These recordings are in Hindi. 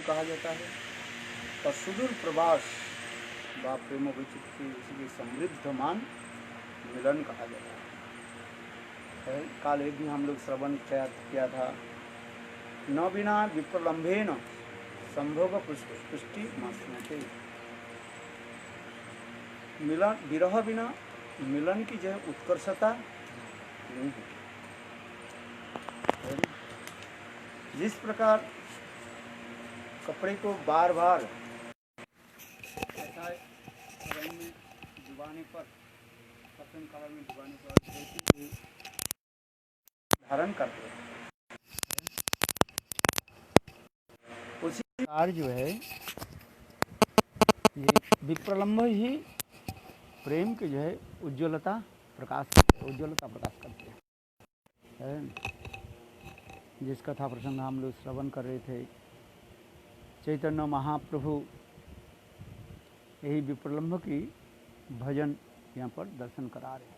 कहा जाता है और सुदूर प्रवास व प्रेम विचित्र इसलिए समृद्धमान मिलन कहा जाता है। काल एक भी हम लोग श्रवण किया था, न बिना विप्रलंबेन संभोग पुष्टि मास्मते। मिलन विरह बिना मिलन की जो है उत्कर्षता नहीं है। जिस प्रकार कपड़े को बार बार ऐसा रंग में डुबाने पर, सफेद कलर में डुबाने पर धारण करते हैं, उसी प्रकार जो है ये विप्रलंब ही प्रेम के जो है उज्ज्वलता प्रकाश करते हैं। जिस कथा प्रसंग हम लोग श्रवण कर रहे थे, चैतन्य महाप्रभु यही विप्रलंब की भजन यहाँ पर दर्शन करा रहे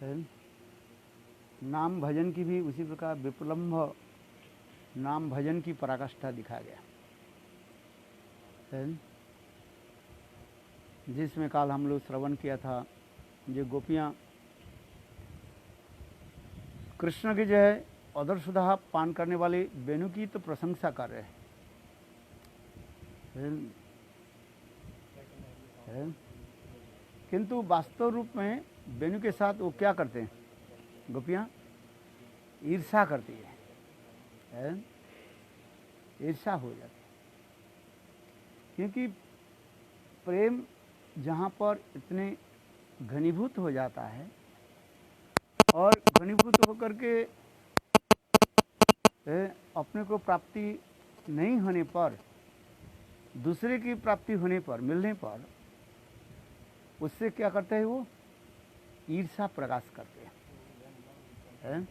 हैं। नाम भजन की भी उसी प्रकार विप्रलंब नाम भजन की पराकाष्ठा दिखाया गया है, जिसमें काल हम लोग श्रवण किया था जो गोपियाँ कृष्ण की जो है अधर सुधा पान करने वाले वेणु की तो प्रशंसा कर रहे हैं, किंतु वास्तव रूप में वेणु के साथ वो क्या करते हैं, गोपियाँ ईर्षा करती है, ईर्षा हो जाती है। क्योंकि प्रेम जहाँ पर इतने घनीभूत हो जाता है और घनीभूत होकर के अपने को प्राप्ति नहीं होने पर, दूसरे की प्राप्ति होने पर, मिलने पर उससे क्या करते हैं, वो ईर्षा प्रकाश करते हैं।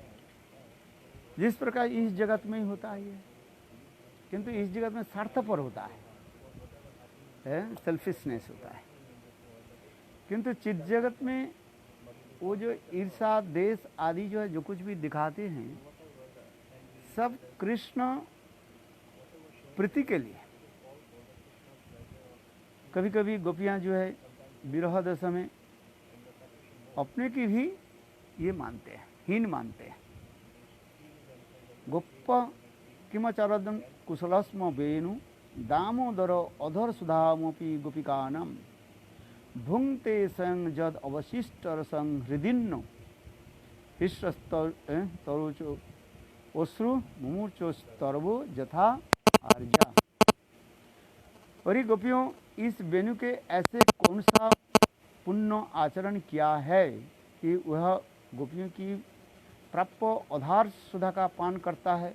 जिस प्रकार इस जगत में ही होता है ये, किंतु इस जगत में स्वार्थपर होता है, सेल्फिशनेस होता है। किंतु चित जगत में वो जो ईर्षा देश आदि जो है जो कुछ भी दिखाते हैं, सब कृष्ण प्रीति के लिए। कभी कभी गोपियाँ जो है विरह दशा में अपने की भी ये मानते हैं, हीन मानते हैं। गोप किमचरदं कुशलस्म वेणु दामोदर अधर सुधामपि गोपिकानां भुंक्ते स्वयं जद अवशिष्ट रसं हृदिन्नो हिस्रस्तरुचो अश्रु मुमूर्चोस्तर्वो यथा आर्या। और ये गोपियों, इस वेणु के ऐसे कौन सा पुण्य आचरण किया है कि वह गोपियों की प्राप्त अधार सुधा का पान करता है,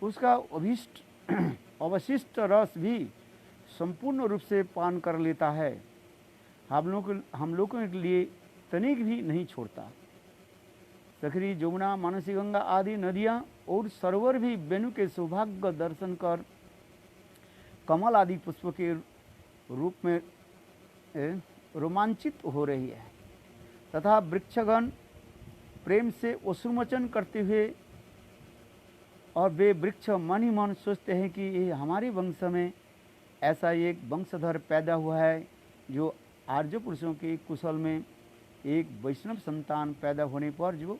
उसका अवशिष्ट रस भी संपूर्ण रूप से पान कर लेता है, हम लोगों के लिए तनिक भी नहीं छोड़ता। सखरी, जमुना, मानसी गंगा आदि नदियाँ और सरोवर भी वेणु के सौभाग्य दर्शन कर कमल आदि पुष्प के रूप में रोमांचित हो रही है, तथा वृक्षगण प्रेम से अश्रुमोचन करते हुए, और वे वृक्ष मन ही मन सोचते हैं कि ये हमारे वंश में ऐसा एक वंशधर पैदा हुआ है जो आर्य पुरुषों के कुशल में एक वैष्णव संतान पैदा होने पर जो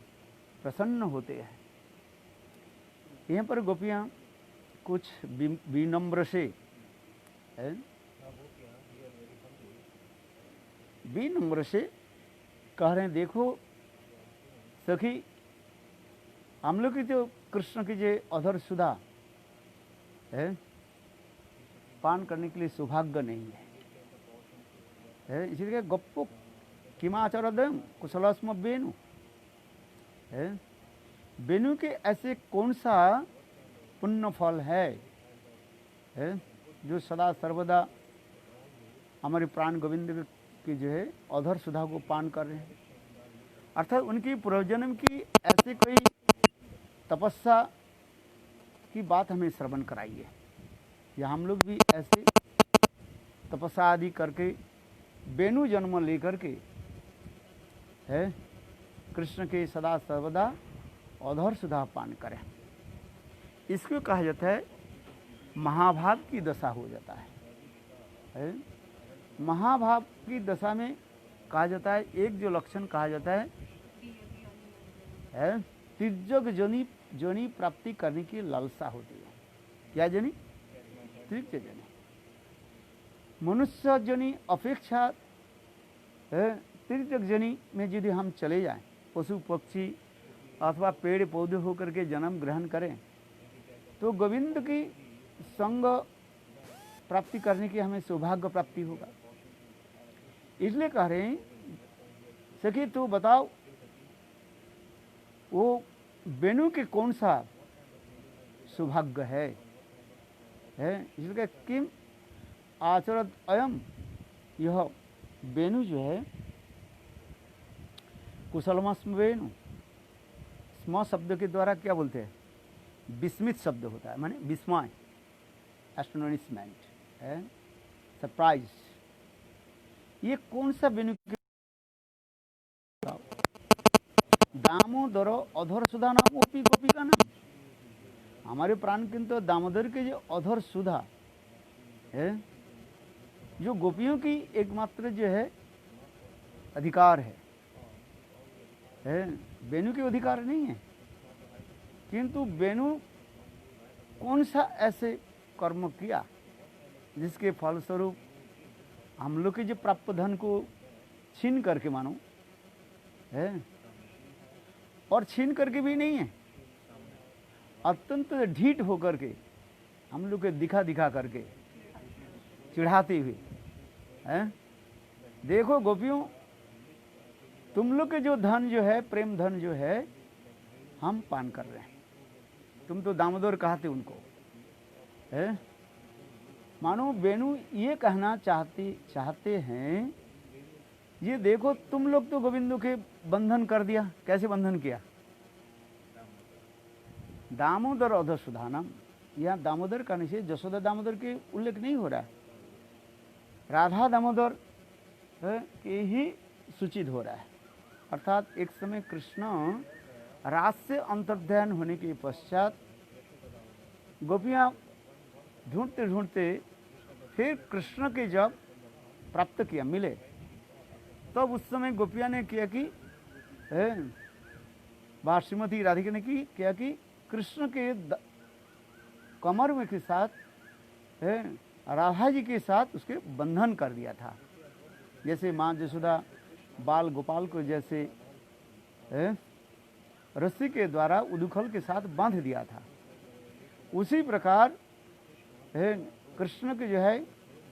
प्रसन्न होते हैं। यहाँ पर गोपियाँ कुछ विनम्र से कह रहे हैं, देखो सखी, हम लोग की तो कृष्ण की जो अधर सुधा है पान करने के लिए सौभाग्य नहीं है, इसलिए गप्पो किमाचरदं कुशलस्म वेणु, वेणु के ऐसे कौन सा पुण्य फल है जो सदा सर्वदा हमारे प्राण गोविंद की जो है अधर सुधा को पान कर रहे हैं। अर्थात उनकी पूर्वजन्म की ऐसी कोई तपस्या की बात हमें श्रवण कराइए, या हम लोग भी ऐसे तपस्या आदि करके वेणु जन्म लेकर के कृष्ण के सदा सर्वदा अधर सुधा पान करें। इसको कहा जाता है महाभाव की दशा हो जाता है। महाभाव की दशा में कहा जाता है, एक जो लक्षण कहा जाता है तिर्यक जोनि प्राप्ति करने की लालसा होती है। क्या जोनि? तिर्यक जोनि। मनुष्य जोनि अपेक्षा तिर्यक जोनि में यदि हम चले जाएं, पशु पक्षी अथवा पेड़ पौधे होकर के जन्म ग्रहण करें, तो गोविंद की संग प्राप्ति करने की हमें सौभाग्य प्राप्ति होगा। इसलिए कह रहे हैं, सखी तू बताओ वो वेणु के कौन सा सौभाग्य है? इसलिए किम आचरत अयम, यह वेणु जो है कुशलमस्म वेणु, स्म शब्द के द्वारा क्या बोलते हैं? विस्मित शब्द होता है, माने विस्मय, एस्टोनिशमेंट है, सरप्राइज। ये कौन सा वेणु? दामोदर अधर सुधा नाम ओपी गोपी का नाम। हमारे प्राण किंतु दामोदर के जो अधर सुधा है, जो गोपियों की एकमात्र जो है अधिकार है, वेणु के अधिकार नहीं है। किंतु वेणु कौन सा ऐसे कर्म किया जिसके फलस्वरूप हम लोग के जो प्राप्त धन को छीन करके, मानो है, और छीन करके भी नहीं है, अत्यंत ढीठ होकर के हम लोग के दिखा दिखा करके चिढ़ाते हुए हैं। देखो गोपियों, तुम लोग के जो धन जो है, प्रेम धन जो है, हम पान कर रहे हैं। तुम तो दामोदर कहते उनको है। मानो वेणु ये कहना चाहते हैं, ये देखो तुम लोग तो गोविंदो के बंधन कर दिया। कैसे बंधन किया? दामोदर अधर सुधानम। यहाँ दामोदर का निश्चय जशोदा दामोदर के उल्लेख नहीं हो रहा है, राधा दामोदर के ही सूचित हो रहा है। अर्थात एक समय कृष्ण रास से अंतर्ध्यान होने के पश्चात गोपियाँ ढूंढते ढूंढते फिर कृष्ण के जब प्राप्त किया, मिले, तब उस समय गोपिया ने किया कि श्रीमती राधिका ने किया कि कृष्ण के कमर में के साथ राधा जी के साथ उसके बंधन कर दिया था। जैसे माँ यशोदा बाल गोपाल को जैसे रस्सी के द्वारा उदुखल के साथ बांध दिया था, उसी प्रकार कृष्ण के जो है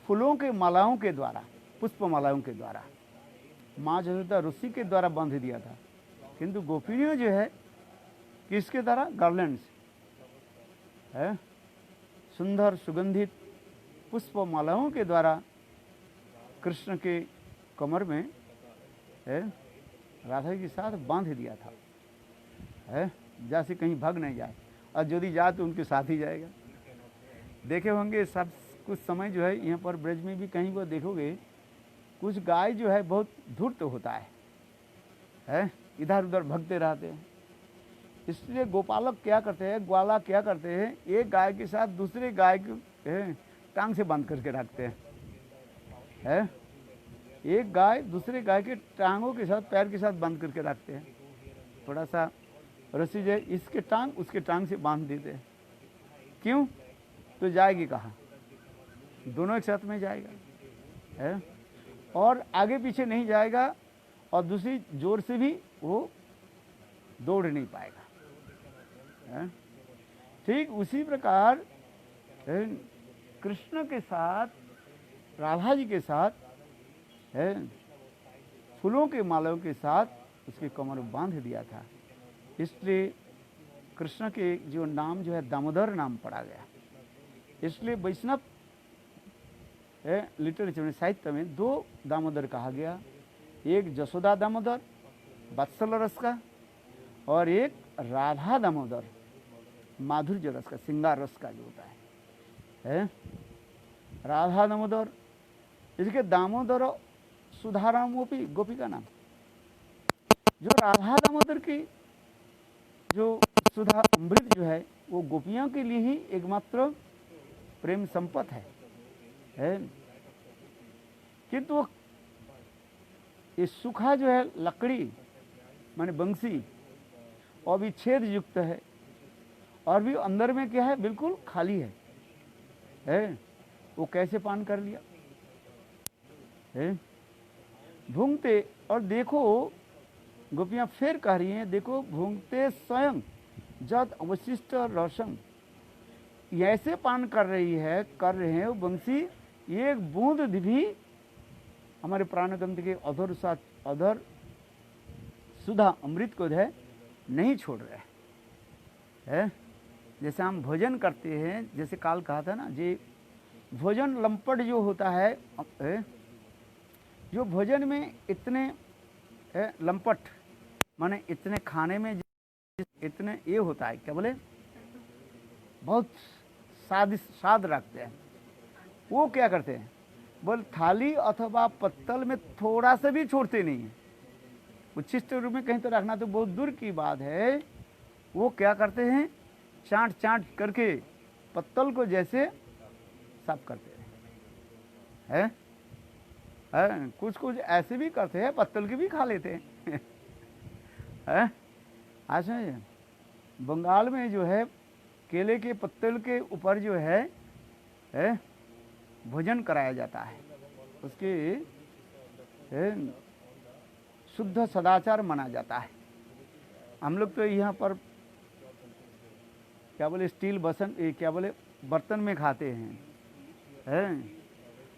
फूलों के मालाओं के द्वारा, पुष्प मालाओं के द्वारा माँ यशोदा रस्सी के द्वारा बांध दिया था। किंतु गोपिनियों जो है किसके द्वारा? गार्लैंड्स है, सुंदर सुगंधित पुष्प मालाओं के द्वारा कृष्ण के कमर में राधा के साथ बांध दिया था, जैसे कहीं भाग नहीं जाए, और यदि जाए तो उनके साथ ही जाएगा। देखे होंगे सब कुछ समय जो है यहाँ पर ब्रज में भी कहीं वो देखोगे, कुछ गाय जो है बहुत धूर्त होता है, इधर उधर भगते रहते हैं। इसलिए गोपालक क्या करते हैं, ग्वाला क्या करते हैं, एक गाय के साथ दूसरे गाय के टांग से बांध करके रखते हैं। एक गाय दूसरे गाय के टांगों के साथ, पैर के साथ बांध करके रखते हैं। थोड़ा सा रस्सी जो है इसके टांग उसके टांग से बांध देते हैं। क्यों? तो जाएगी कहाँ? दोनों एक साथ में जाएगा है, और आगे पीछे नहीं जाएगा, और दूसरी जोर से भी वो दौड़ नहीं पाएगा। ठीक उसी प्रकार कृष्ण के साथ, राधा जी के साथ फूलों के मालाओं के साथ उसके कमर बांध दिया था। इसलिए कृष्ण के जो नाम जो है दामोदर नाम पड़ा गया। इसलिए वैष्णव लिटरेचर में, साहित्य में दो दामोदर कहा गया, एक जशोदा दामोदर वत्सल रस का, और एक राधा दामोदर माधुर्य रस का, श्रृंगार रस का जो होता है। राधा दामोदर, इसके दामोदर सुधाराम गोपी का नाम। जो राधा दामोदर की जो सुधा अमृत जो है वो गोपियों के लिए ही एकमात्र प्रेम संपत है। किंतु वो ये सूखा जो है लकड़ी माने बंसी और भी छेद युक्त है और भी अंदर में क्या है बिल्कुल खाली है? वो कैसे पान कर लिया है? भूंगते, और देखो गोपियां फिर कह रही हैं, देखो भूंगते स्वयं जद अवशिष्ट रसम, ऐसे पान कर रहे हैं वो बंसी, एक बूंद भी हमारे प्राणतंत्र के अधर सुधा अमृत को है नहीं छोड़ रहे है। जैसे हम भोजन करते हैं, जैसे काल कहा था ना, जे भोजन लंपट जो होता है, जो भोजन में इतने लंपट माने इतने खाने में इतने ये होता है, क्या बोले, बहुत स्वाद रखते हैं, वो क्या करते हैं, बोल थाली अथवा पत्तल में थोड़ा सा भी छोड़ते नहीं है। उच्छिष्ट रूप में कहीं तो रखना तो बहुत दूर की बात है, वो क्या करते हैं, चाट चाट करके पत्तल को जैसे साफ करते हैं। कुछ कुछ ऐसे भी करते हैं, पत्तल की भी खा लेते हैं। आज बंगाल में जो है केले के पत्तल के ऊपर जो है भोजन कराया जाता है, उसके शुद्ध सदाचार माना जाता है। हम लोग तो यहाँ पर क्या बोले स्टील बर्तन में खाते हैं,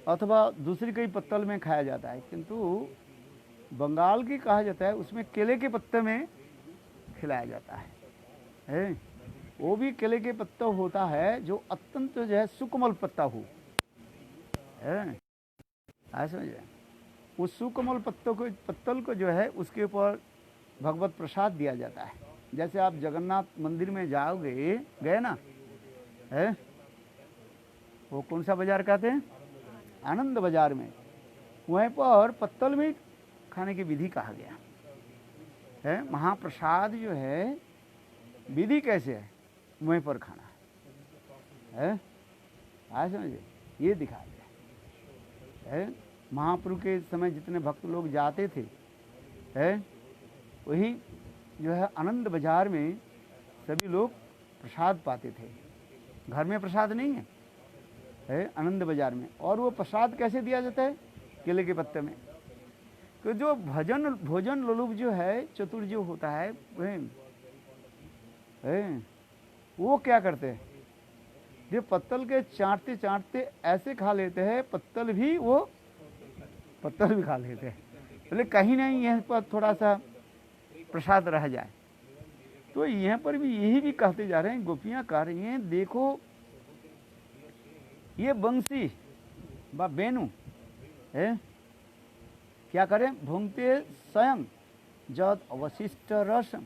अथवा दूसरी कई पत्तल में खाया जाता है, किंतु बंगाल की कहा जाता है उसमें केले के पत्ते में खिलाया जाता है। वो भी केले के पत्ता होता है जो अत्यंत जो है सुकोमल पत्ता हो, समझे, उस सुकोमल पत्तल को जो है उसके ऊपर भगवत प्रसाद दिया जाता है। जैसे आप जगन्नाथ मंदिर में जाओगे, गए ना, वो कौन सा बाजार कहते हैं, आनंद बाजार में, वहीं पर पत्तल में खाने की विधि कहा गया है। महाप्रसाद जो है विधि कैसे है, वहीं पर खाना है। आज समझिए, ये दिखा गया है। महाप्रभु के समय जितने भक्त लोग जाते थे, वही जो है आनंद बाजार में सभी लोग प्रसाद पाते थे। घर में प्रसाद नहीं है, आनंद बाजार में। और वो प्रसाद कैसे दिया जाता है, केले के पत्ते में। तो जो भोजन लोलुप जो है, चतुर जो होता है, वो क्या करते हैं, जो पत्तल के चाटते चाटते ऐसे खा लेते हैं, पत्तल भी खा लेते हैं, बोले कहीं नहीं यहाँ पर थोड़ा सा प्रसाद रह जाए। तो यहाँ पर भी यही भी कहते जा रहे हैं, गोपियाँ कह रही हैं, देखो ये बंसी बा बेनु है, क्या करें, भूंगते स्वयं जद अवशिष्ट रसम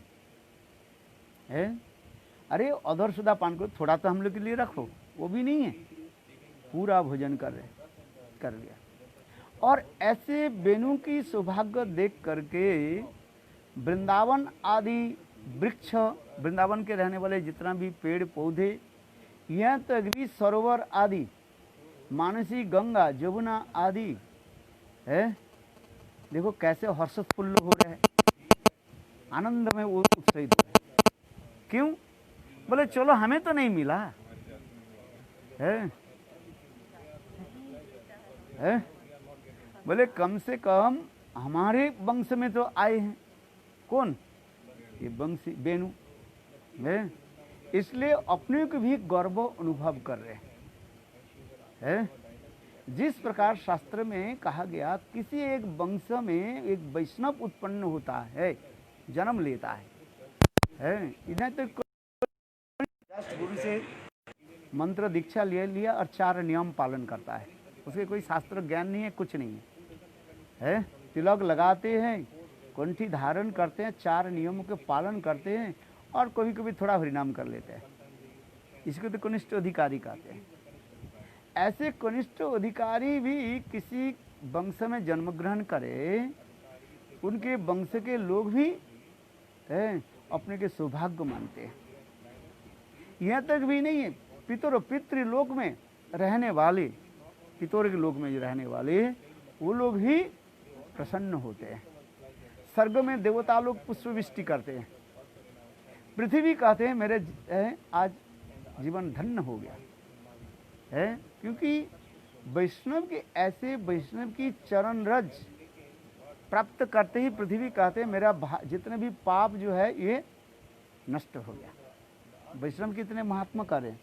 है। अरे अधर सुधा पान को थोड़ा तो हम लोग के लिए रखो, वो भी नहीं है, पूरा भोजन कर लिया। और ऐसे बेनु की सौभाग्य देख करके वृंदावन आदि वृक्ष, वृंदावन के रहने वाले जितना भी पेड़ पौधे, यहाँ तक भी सरोवर आदि, मानसी गंगा जमुना आदि है, देखो कैसे हर्षोत्फुल्ल हो रहे हैं, आनंद में वो उत्साहित हो रहे हैं। क्यों, बोले चलो हमें तो नहीं मिला है, बोले कम से कम हमारे वंश में तो आए हैं। कौन, ये बंसी बेनु है, इसलिए अपने को भी गर्व अनुभव कर रहे हैं। जिस प्रकार शास्त्र में कहा गया, किसी एक वंश में एक वैष्णव उत्पन्न होता है, जन्म लेता है, इधर तक गुरु से मंत्र दीक्षा ले लिया और 4 नियम पालन करता है, उसके कोई शास्त्र ज्ञान नहीं है, कुछ नहीं है, तिलक लगाते हैं, कंठी धारण करते हैं, 4 नियमों के पालन करते हैं, और कभी कभी थोड़ा हरिनाम कर लेते हैं। इसको तो कनिष्ठ अधिकारी कहते हैं। ऐसे कनिष्ठ अधिकारी भी किसी वंश में जन्म ग्रहण करे, उनके वंश के लोग भी अपने के सौभाग्य मानते हैं। यहाँ तक भी नहीं है, पितृलोक में रहने वाले, पितरों के लोक में जो रहने वाले वो लोग ही प्रसन्न होते हैं। स्वर्ग में देवता लोग पुष्पवृष्टि करते हैं। पृथ्वी कहते हैं मेरे आज जीवन धन्य हो गया है, क्योंकि वैष्णव के ऐसे वैष्णव की चरण रज प्राप्त करते ही पृथ्वी कहते हैं मेरा जितने भी पाप जो है ये नष्ट हो गया। वैष्णव कितने महात्मा कर हैं,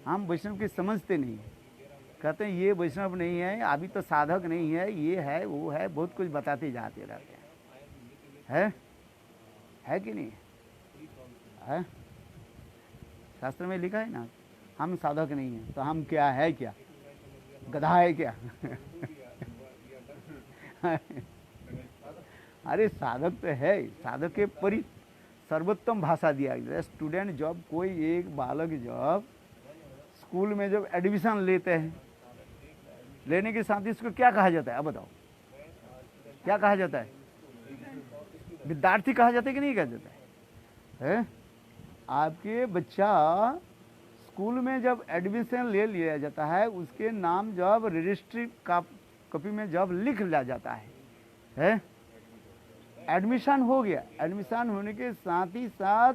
हम वैष्णव की समझते नहीं, कहते हैं ये वैष्णव नहीं है, अभी तो साधक नहीं है, ये है वो है, बहुत कुछ बताते जाते रहते हैं। है कि नहीं है? शास्त्र में लिखा है ना, हम साधक नहीं है तो हम क्या है, क्या गधा है क्या? अरे साधक तो है, साधक के परि सर्वोत्तम भाषा दिया गया। स्टूडेंट जब कोई एक बालक जब स्कूल में जब एडमिशन लेते हैं, लेने के साथ ही इसको क्या कहा जाता है? अब बताओ क्या कहा जाता है? विद्यार्थी कहा जाता है कि नहीं कहा जाता है? आपके बच्चा स्कूल में जब एडमिशन ले लिया जाता है, उसके नाम जब रजिस्ट्री कॉपी में जब लिख लिया जाता है, एडमिशन हो गया, एडमिशन होने के साथ ही साथ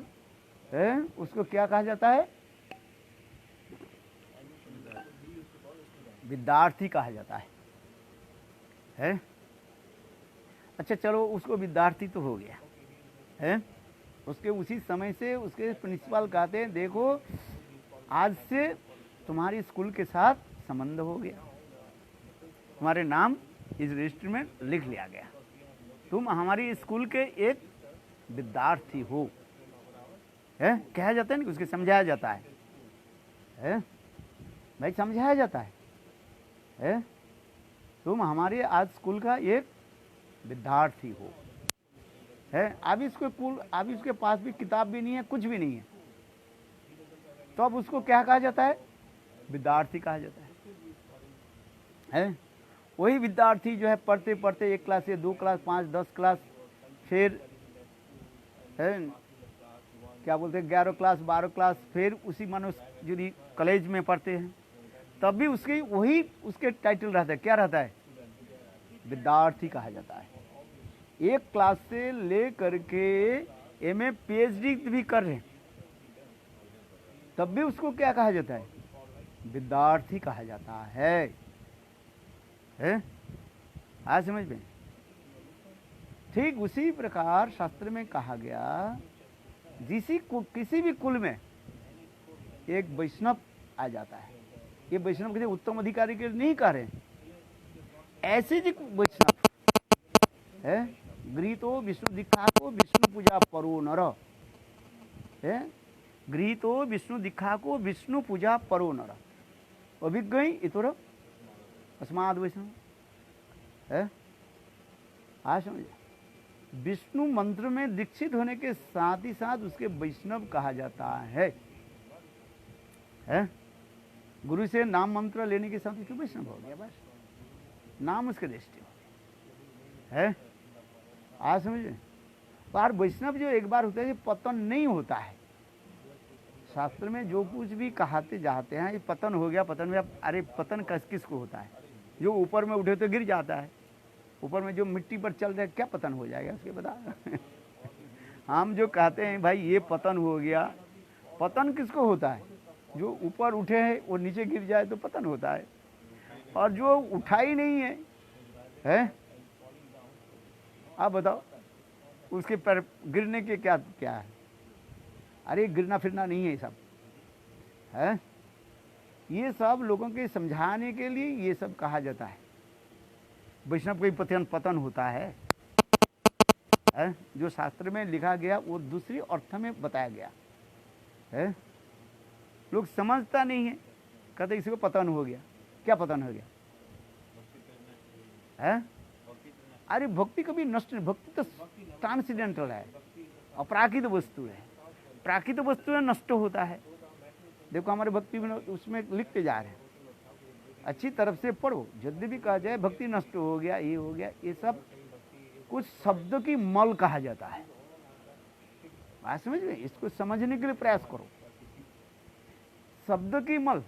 उसको क्या कहा जाता है? विद्यार्थी कहा जाता है? अच्छा चलो, उसको विद्यार्थी तो हो गया है, उसके उसी समय से उसके प्रिंसिपल कहते हैं देखो आज से तुम्हारी स्कूल के साथ संबंध हो गया, तुम्हारे नाम इस रजिस्टर में लिख लिया गया, तुम हमारी स्कूल के एक विद्यार्थी हो, है कहा जाता है ना, उसके समझाया जाता है भाई, समझाया जाता है तुम हमारे आज स्कूल का एक विद्यार्थी हो, है। अभी इसके पास भी किताब भी नहीं है, कुछ भी नहीं है, तो अब उसको क्या कहा जाता है? विद्यार्थी कहा जाता है। वही विद्यार्थी जो है पढ़ते पढ़ते 1 क्लास से 2 क्लास 5 10 क्लास, फिर है क्या बोलते हैं 11 क्लास 12 क्लास, फिर उसी मनुष्य जो कॉलेज में पढ़ते हैं, तब भी उसकी वही उसके टाइटल रहता है, क्या रहता है? विद्यार्थी कहा जाता है। 1 क्लास से ले करके एमए पीएचडी भी कर रहे हैं, तब भी उसको क्या कहा जाता है? विद्यार्थी कहा जाता है। आज समझ में? ठीक उसी प्रकार शास्त्र में कहा गया, किसी भी कुल में एक वैष्णव आ जाता है। ये वैष्णव किसी उत्तम अधिकारी के नहीं कह रहे, ऐसे जो वैष्णव है, गृहीतो विष्णु दीक्षा को विष्णु पूजा परो नर, गृहीतो विष्णु दीक्षा को विष्णु पूजा परो नर, अभिज्ञ इतोर अस्माद वैष्णव है। आज समझे, विष्णु मंत्र में दीक्षित होने के साथ ही साथ उसके वैष्णव कहा जाता है। गुरु से नाम मंत्र लेने के साथ उसके वैष्णव हो गया, बस नाम उसके दृष्टि है। आज समझे, पर वैष्णव जो एक बार होता है पतन नहीं होता है। शास्त्र में जो कुछ भी कहते जाते हैं ये पतन हो गया, पतन में, अरे पतन किसको होता है? जो ऊपर में उठे तो गिर जाता है, ऊपर में जो मिट्टी पर चल रहा है क्या पतन हो जाएगा उसके बता। हम जो कहते हैं भाई ये पतन हो गया, पतन किसको होता है? जो ऊपर उठे हैं वो नीचे गिर जाए तो पतन होता है, और जो उठा ही नहीं है आप बताओ उसके पर गिरने के क्या क्या है? अरे गिरना फिरना नहीं है, सब है, ये सब लोगों के समझाने के लिए ये सब कहा जाता है। वैष्णव कोई पतन होता है, जो शास्त्र में लिखा गया वो दूसरी अर्थ में बताया गया है। लोग समझता नहीं है, कहते इसी को पतन हो गया। क्या पतन हो गया है? अरे भक्ति कभी नष्ट नहीं, भक्ति तो ट्रांसीडेंटल है, अपराकित वस्तु है। प्राकृतिक वस्तु है नष्ट होता है। देखो हमारे भक्ति में उसमें लिखते जा रहे हैं, अच्छी तरफ से पढ़ो। जब भी कहा जाए भक्ति नष्ट हो गया, ये हो गया, ये सब कुछ शब्दों की मल कहा जाता है। बात समझ में? इसको समझने के लिए प्रयास करो शब्द की मल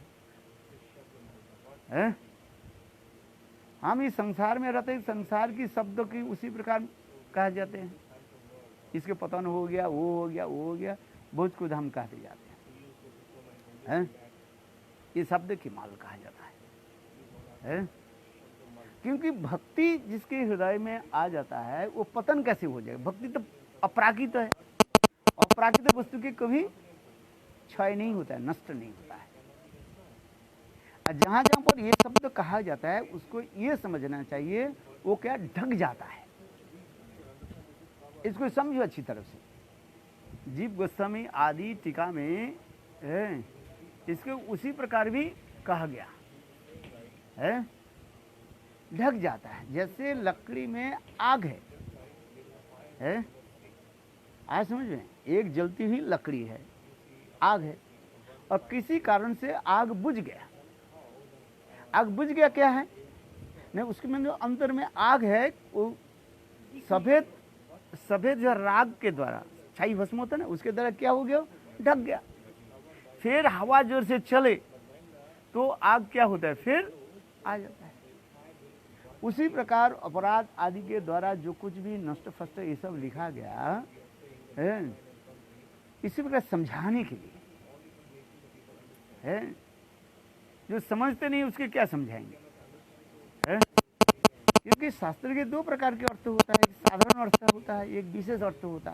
है। हम इस संसार में रहते हैं, संसार की शब्द की उसी प्रकार कहे जाते हैं। इसके पतन हो गया, वो हो गया, वो हो गया, बहुत कुछ हम कहते जाते हैं। ये शब्द की माल कहा जाता है? क्योंकि भक्ति जिसके हृदय में आ जाता है वो पतन कैसे हो जाएगा? भक्ति तो अपराकित है, अपराकित वस्तु की कभी क्षय नहीं होता है, नष्ट नहीं होता है। जहां जहां पर ये शब्द कहा जाता है उसको ये समझना चाहिए वो क्या ढक जाता है। इसको समझो अच्छी तरह से। जीव गोस्वामी आदि टीका में इसको उसी प्रकार भी कहा गया है, ढक जाता है। जैसे लकड़ी में आग है? आज समझ में, एक जलती हुई लकड़ी है, आग है, और किसी कारण से आग बुझ गया। आग बुझ गया क्या है? नहीं, उसके में जो अंदर में आग है वो सफेद जो राग के द्वारा छाई भस्म होता है ना, उसके द्वारा क्या हो गया? ढक गया। फिर हवा जोर से चले तो आग क्या होता है? फिर आ जाता है। उसी प्रकार अपराध आदि के द्वारा जो कुछ भी नष्ट फस्ट ये सब लिखा गया है, इसी प्रकार समझाने के लिए है। जो समझते नहीं उसके क्या समझाएंगे है? क्योंकि शास्त्र के दो प्रकार के अर्थ होता है, एक साधारण अर्थ होता है, एक विशेष अर्थ होता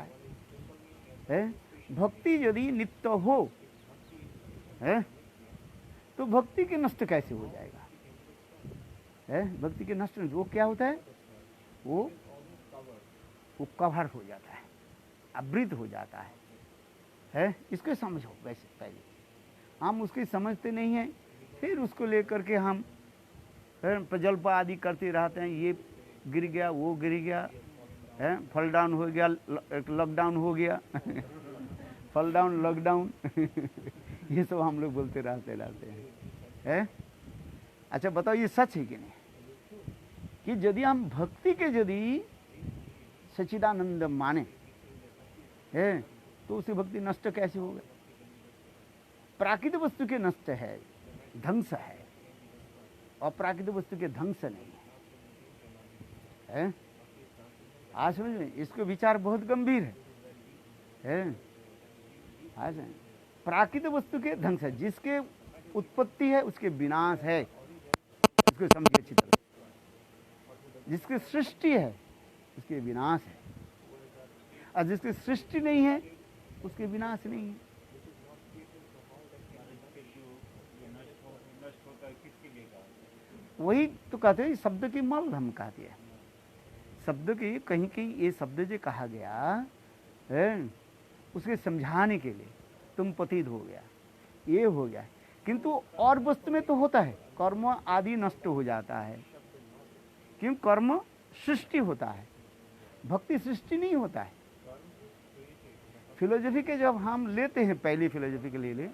है? भक्ति यदि नित्य हो है तो भक्ति के नष्ट कैसे हो जाएगा? भक्ति के नष्ट वो क्या होता है? वो कवर हो जाता है, आवृत हो जाता है? इसको समझो। वैसे पहले हम उसकी समझते नहीं हैं, फिर उसको लेकर के हम प्रजल्प आदि करते रहते हैं। ये गिर गया, वो गिर गया है, फल डाउन हो गया, लॉकडाउन हो गया फल डाउन, लॉकडाउन ये सब हम लोग बोलते रहते हैं। अच्छा बताओ, ये सच है कि नहीं कि यदि हम भक्ति के यदि सच्चिदानंद माने तो उसे भक्ति नष्ट कैसे होगा? प्राकृतिक वस्तु के नष्ट है, ध्वंस है, और प्राकृतिक वस्तु के ध्वंस नहीं है। आज समझ में, इसको विचार बहुत गंभीर है। आज प्राकृतिक वस्तु के ध्वंस है, जिसके उत्पत्ति है उसके विनाश है। इसको समझिए अच्छी तरह। जिसकी सृष्टि है उसके विनाश है, और जिसकी सृष्टि नहीं है उसके विनाश नहीं है। वही तो कहते हैं शब्द की मल, हम कहते हैं शब्द की कहीं कहीं ये शब्द जो कहा गया है उसके समझाने के लिए तुम पतित हो गया, ये हो गया। किंतु और वस्तु में तो होता है, कर्म आदि नष्ट हो जाता है। क्यों? कर्म सृष्टि होता है, भक्ति सृष्टि नहीं होता है। फिलोसफी के जब हम लेते हैं, पहली फिलोसफी के ले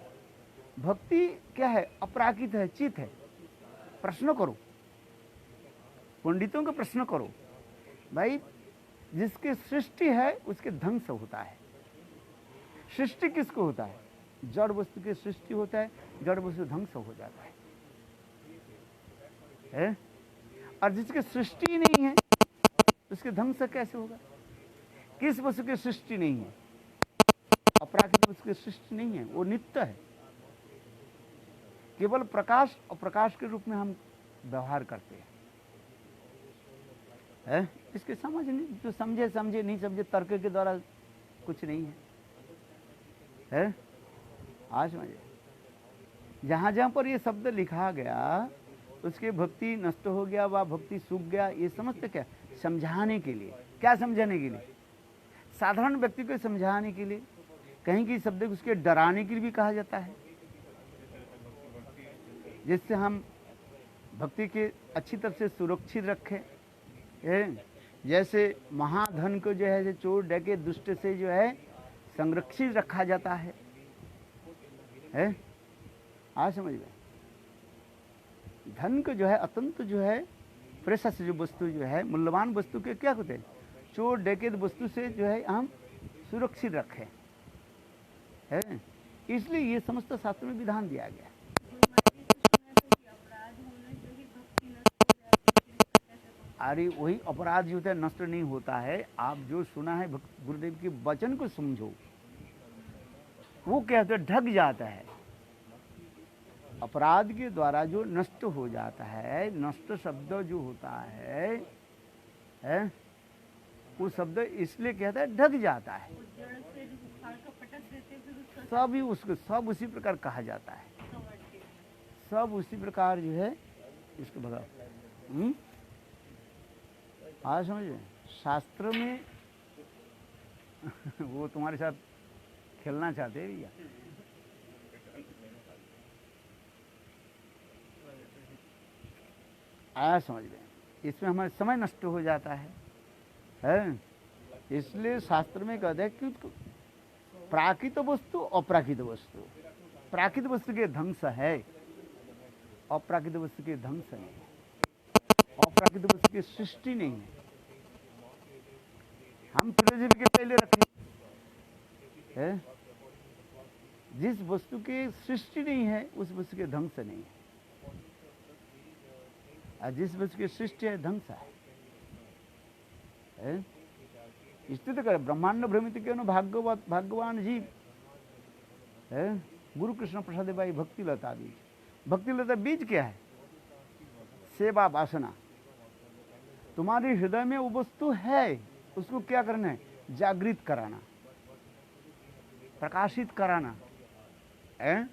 भक्ति क्या है? अपराकित है, चित है। प्रश्न करो, पंडितों का प्रश्न करो भाई, जिसकी सृष्टि है उसके ध्वंस होता है। सृष्टि किसको होता है? जड़ वस्तु की सृष्टि होता है, जड़ वस्तु ध्वंस हो जाता है? और जिसकी सृष्टि नहीं है उसके ध्वंस कैसे होगा? किस वस्तु की सृष्टि नहीं है? अपराकृतिक वस्तु की सृष्टि नहीं है, वो नित्य है। केवल प्रकाश और प्रकाश के रूप में हम व्यवहार करते हैं। इसके समझ नहीं, जो समझे समझे, नहीं समझे तर्क के द्वारा कुछ नहीं है। आज समझे, जहां जहां पर ये शब्द लिखा गया उसके भक्ति नष्ट हो गया, वह भक्ति सूख गया, ये समझते क्या? समझाने के लिए। क्या समझाने के लिए? साधारण व्यक्ति को समझाने के लिए। कहीं की शब्द उसके डराने के लिए भी कहा जाता है, जिससे हम भक्ति के अच्छी तरह से सुरक्षित रखें। जैसे महाधन को जो है चोर डके दुष्ट से जो है संरक्षित रखा जाता है। आज समझ में, धन को जो है अत्यंत जो है प्रेशस जो वस्तु जो है मूल्यवान वस्तु के क्या होते हैं? चोर डकैत वस्तु से जो है हम सुरक्षित रखें। इसलिए ये समस्त शास्त्र में विधान दिया गया। अरे वही अपराध जो होता है नष्ट नहीं होता है। आप जो सुना है गुरुदेव के वचन को समझो, वो क्या होता है, ढक जाता है। अपराध के द्वारा जो नष्ट हो जाता है, नष्ट शब्द जो होता है वो शब्द इसलिए कहता है ढक जाता है। सब ही उसको सब उसी प्रकार कहा जाता है, सब उसी प्रकार जो है इसको भगा। आज समझे शास्त्र में वो तुम्हारे साथ खेलना चाहते हैं भैया। आया समझ में, इसमें हमारा समय नष्ट हो जाता है? इसलिए शास्त्र में कहते हैं कि प्राकृत वस्तु अप्राकृत वस्तु, प्राकृत वस्तु के ध्वंस है, अप्राकृत वस्तु के ध्वंस नहीं है, अप्राकृत वस्तु की सृष्टि नहीं है। हम फिलोसफी के पहले रखें, जिस वस्तु की सृष्टि नहीं है उस वस्तु के ध्वंस नहीं है, और जिस वस्तु की सृष्टि है ध्वंस है। स्थित कर ब्रह्मांड भ्रमित के भाग्यवत भाग्यवान जीव है। गुरु कृष्ण प्रसाद भाई भक्ति लता बीज। भक्ति लता बीज क्या है? सेवा वासना। तुम्हारे हृदय में वो वस्तु है, उसको क्या करना है? जागृत कराना, प्रकाशित कराना है।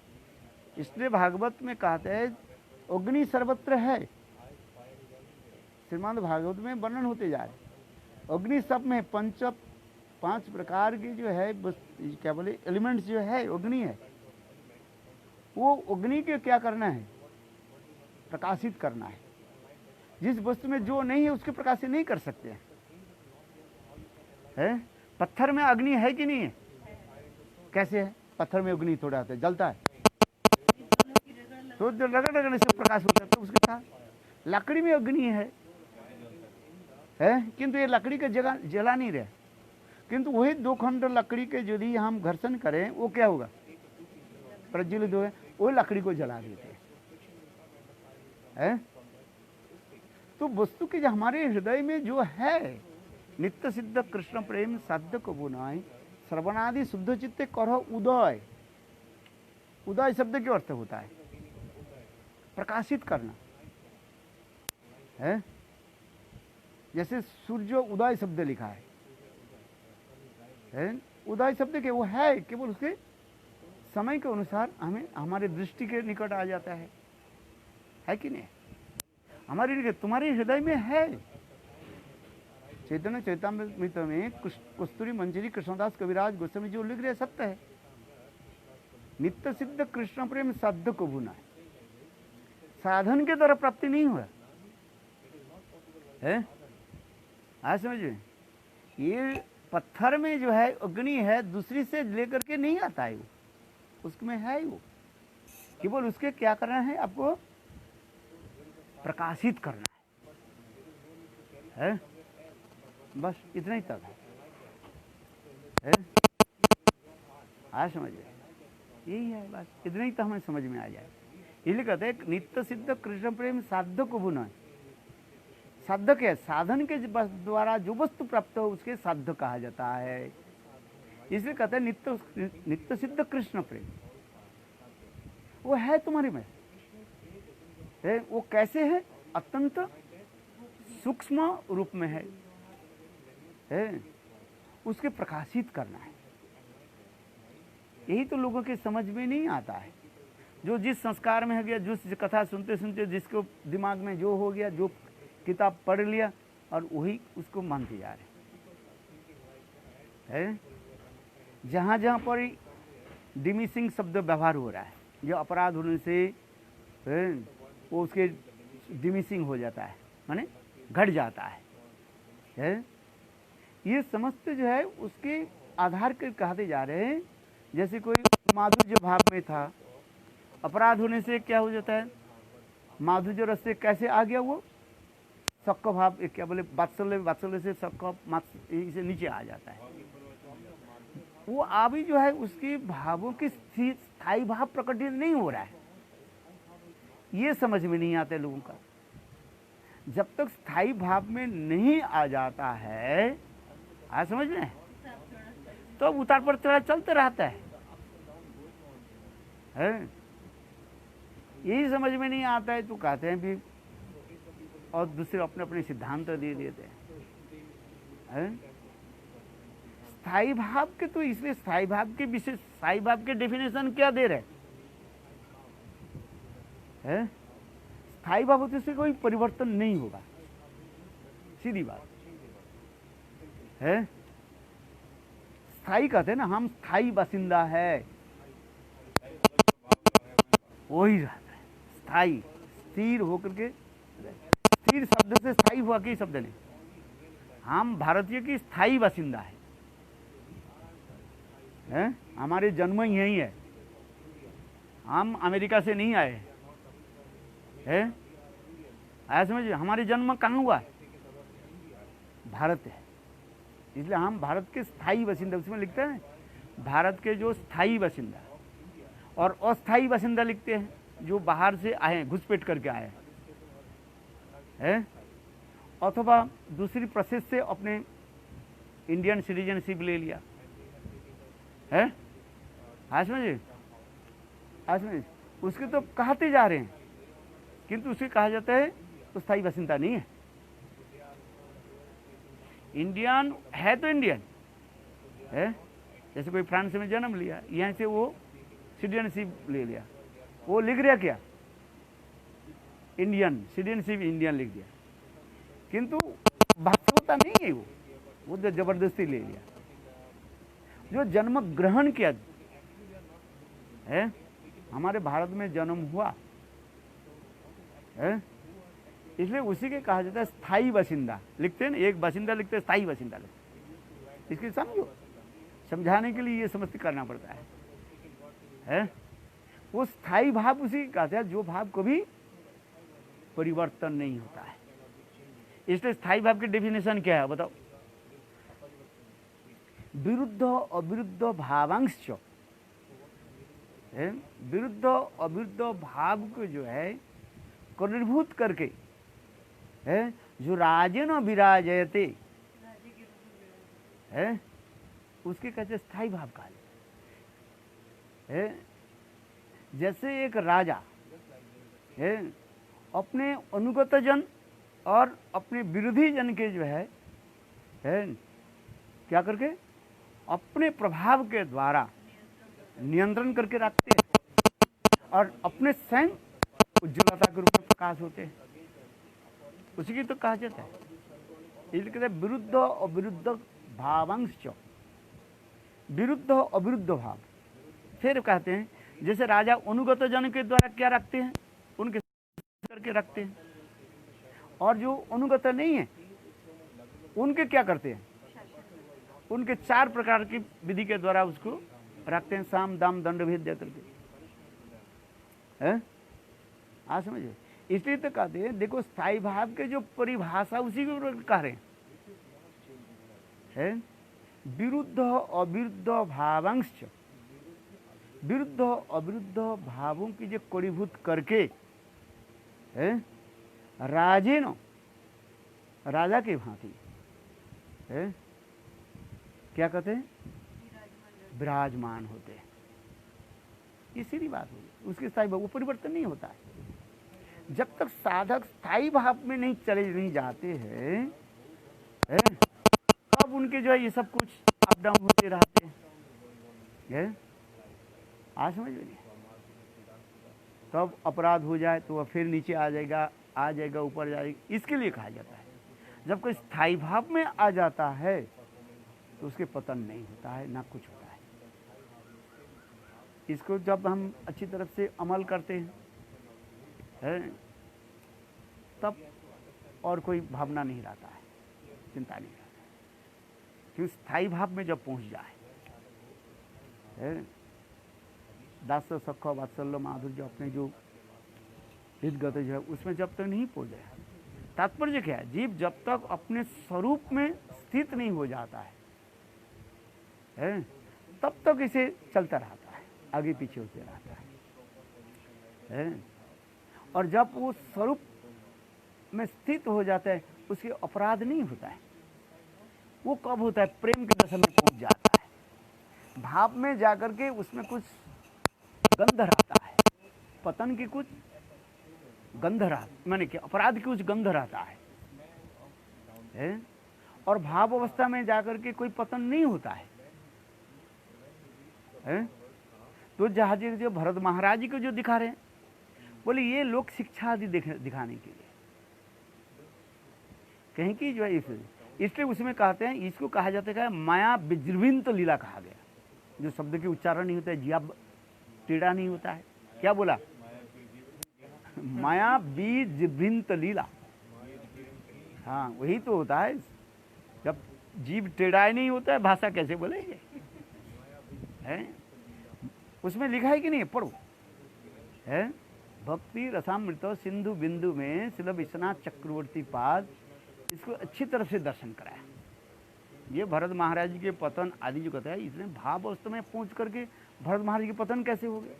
इसलिए भागवत में कहते हैं अग्नि सर्वत्र है। श्रीमद् भागवत में वर्णन होते जा रहे। अग्नि सब में पांच प्रकार की जो है क्या बोले एलिमेंट्स जो है अग्नि है। वो अग्नि के क्या करना है? प्रकाशित करना है। जिस वस्तु में जो नहीं है उसके प्रकाशित नहीं कर सकते हैं। पत्थर में अग्नि है कि नहीं है? कैसे है? पत्थर में अग्नि थोड़ा आता है, जलता है तो रगड़ने से प्रकाश होता है, तो उसके साथ लकड़ी में अग्नि है किंतु ये लकड़ी का जगह जला नहीं रहे। किंतु वही दो खंड लकड़ी के यदि हम घर्षण करें वो क्या होगा? प्रज्वलित हो, वो लकड़ी को जला देते हैं। तो वस्तु के हमारे हृदय में जो है नित्य सिद्ध कृष्ण प्रेम साध्य को बुनाए श्रवणादि शुद्ध चित्ते करो उदय। उदय शब्द क्यों अर्थ होता है? प्रकाशित करना है। जैसे सूर्य उदय शब्द लिखा है, उदय शब्द के वो है केवल उसके समय के अनुसार हमें हमारे दृष्टि के निकट आ जाता है कि नहीं? हमारे तुम्हारे हृदय में है। चैतन्य चैतामृत में कस्तूरी मंजरी कृष्णदास कविराज गोस्वामी जी लिख रहे सत्य है। नित्य सिद्ध कृष्ण प्रेम साध्य को भुना है, साधन के द्वारा प्राप्ति नहीं हुआ है। आज समझिए, ये पत्थर में जो है अग्नि है, दूसरी से लेकर के नहीं आता है, वो उसमें है। वो केवल उसके क्या करना है? आपको प्रकाशित करना है? बस इतना ही तक है। आज समझिए, यही है बस, इतना ही तो हमें समझ में आ जाए। इसलिए कहते हैं नित्य सिद्ध कृष्ण प्रेम साध्य को भुना। साध्य के साधन के द्वारा जो वस्तु प्राप्त हो उसके साध्य कहा जाता है। इसलिए कहते हैं नित्य सिद्ध कृष्ण प्रेम वो है तुम्हारे में है। वो कैसे है? अत्यंत सूक्ष्म रूप में है। उसके प्रकाशित करना है। यही तो लोगों के समझ में नहीं आता है। जो जिस संस्कार में हो गया, जिस कथा सुनते सुनते जिसको दिमाग में जो हो गया, जो किताब पढ़ लिया और वही उसको मानते जा रहे हैं। जहाँ जहाँ पर डिमिसिंग शब्द व्यवहार हो रहा है, जो अपराध होने से वो उसके डिमिसिंग हो जाता है, माने घट जाता है। ये समस्त जो है उसके आधार के कहते जा रहे हैं। जैसे कोई माधुर्य भाव में था, अपराध होने से क्या हो जाता है? माधुर्य रस से कैसे आ गया वो? सक्क भाव, क्या बोले, वात्सल्य से सक्क से नीचे आ जाता है। वो अभी जो है उसकी भावों की स्थायी भाव प्रकटित नहीं हो रहा है। ये समझ में नहीं आता लोगों का। जब तक स्थायी भाव में नहीं आ जाता है, आज समझ में, तो उतार पर चढ़ा चलते रहता है। यही समझ में नहीं आता है तो कहते हैं भी, और दूसरे अपने अपने सिद्धांत दे देते हैं। स्थायी भाव के तो इसलिए स्थायी भाव के विशेष, स्थायी भाव के डेफिनेशन क्या दे रहे हैं? स्थायी भाव होते से कोई परिवर्तन नहीं होगा, सीधी बात है। स्थायी कहते हैं ना, हम स्थायी बासिंदा है, वही रहता है स्थायी, स्थिर होकर के। स्थिर शब्द से स्थायी हुआ कई शब्द नहीं। हम भारतीय की स्थायी बासिंदा है, हमारे जन्म ही यही है, हम अमेरिका से नहीं आए हैं। आया समझिए, हमारे जन्म कहाँ हुआ है? भारत है, इसलिए हम भारत के स्थायी बासिंदा। उसमें लिखते हैं भारत के जो स्थायी बासिंदा, और अस्थायी बासिंदा लिखते हैं जो बाहर से आए, घुसपैठ करके आए हैं, अथवा दूसरी प्रोसेस से अपने इंडियन सिटीजनशिप ले लिया है। आज समझिए, आज समझिए, उसके तो कहते जा रहे हैं, किंतु उसे कहा जाता है तो स्थायी बासिंदा नहीं है। इंडियन है तो इंडियन है, जैसे कोई फ्रांस में जन्म लिया, यहाँ से वो सिटीजनशिप ले लिया, वो लिख रहा क्या? इंडियन, सिटीजनशिप इंडियन लिख दिया, किंतु वास्तवता नहीं है वो तो जबरदस्ती ले लिया। जो जन्म ग्रहण किया है, हमारे भारत में जन्म हुआ है, इसलिए उसी के कहा जाता है स्थायी बासिंदा। लिखते हैं ना, एक बासिंदा लिखते हैं, स्थायी बासिंदा लिखते। इसके समझो, समझाने के लिए ये समझ करना पड़ता है। वो स्थायी भाव उसी के कहते हैं जो भाव कभी परिवर्तन नहीं होता है। इसलिए स्थायी भाव की डेफिनेशन क्या है बताओ? विरुद्ध अविरुद्ध भावांश, विरुद्ध अविरुद्ध भाव को जो है करीभूत करके है, जो राजेन विराजयते है, उसके कहते स्थायी भाव काल है। जैसे एक राजा है अपने अनुगत जन और अपने विरोधी जन के जो है क्या करके अपने प्रभाव के द्वारा नियंत्रण करके रखते हैं, और अपने स्वयं उज्ज्वलता के रूप में प्रकाश होते हैं। उसी की तो कहा जाता है। इसलिए कहते हैं विरुद्ध अविरुद्ध भावांश, विरुद्ध अविरुद्ध भाव। फिर कहते हैं जैसे राजा अनुगत जन के द्वारा क्या रखते हैं, उनके करके रखते हैं, और जो अनुगत नहीं है उनके क्या करते हैं, उनके 4 प्रकार की विधि के द्वारा उसको रखते हैं, साम दाम दंड भेद दे करके। आज समझिए, इसलिए तो कहते हैं, देखो स्थायी भाव के जो परिभाषा उसी को कह रहे हैं, विरुद्ध अविरुद्ध भावांश, विरुद्ध अविरुद्ध भावों की जो कड़ीभूत करके राजेन, राजा के भांति क्या कहते हैं, विराजमान होते हैं। ये सीधी बात होगी। उसके स्थायी भाव, वो परिवर्तन नहीं होता है। जब तक साधक स्थायी भाव में नहीं चले नहीं जाते हैं, तब उनके जो है ये सब कुछ अप डाउन होते रहते हैं। आज समझ में नहीं, तब अपराध हो जाए तो वह फिर नीचे आ जाएगा ऊपर जाएगा। इसके लिए कहा जाता है जब कोई स्थायी भाव में आ जाता है तो उसके पतन नहीं होता है, ना कुछ होता है। इसको जब हम अच्छी तरह से अमल करते हैं तब और कोई भावना नहीं रहता है, चिंता नहीं रहता है। क्योंकि स्थायी भाव में जब पहुंच जाए, दास सख वात्सल्य माधुर्य अपने जो हितगत जो है उसमें जब तक नहीं पहुंच जाए, तात्पर्य क्या है, जीव जब तक अपने स्वरूप में स्थित नहीं हो जाता है तब तक इसे चलता रहता है, आगे पीछे होते रहता है। और जब वो स्वरूप में स्थित हो जाता है, उसके अपराध नहीं होता है। वो कब होता है? प्रेम के दशा में पहुंच जाता है, भाव में जाकर के उसमें कुछ गंध रहता है, पतन की कुछ गंध रहा, माने कि अपराध की कुछ गंध रहता है? और भाव अवस्था में जाकर के कोई पतन नहीं होता है? तो जहाज जो भरत महाराज जी को जो दिखा रहे हैं, बोले ये लोक शिक्षा आदि दिखाने के लिए कहीं की जो है, इसलिए उसमें कहते हैं, इसको कहा जाता है माया विजृंभित लीला कहा गया। जो शब्द के उच्चारण नहीं होता है, जिया टेढ़ा नहीं होता है, क्या बोला? माया विजृंभित लीला। हाँ, वही तो होता है। जब जीव टेढ़ा ही नहीं होता है, भाषा कैसे बोलेंगे? है उसमें लिखा है कि नहीं? पढ़ो। है भक्ति रसामृत सिंधु बिंदु में श्रील विश्वनाथ चक्रवर्ती पाद इसको अच्छी तरह से दर्शन कराया। ये भरत महाराज जी के पतन आदि जो कहता है, इसने भाव अवस्था में पहुंच करके भरत महाराज के पतन कैसे हो गए?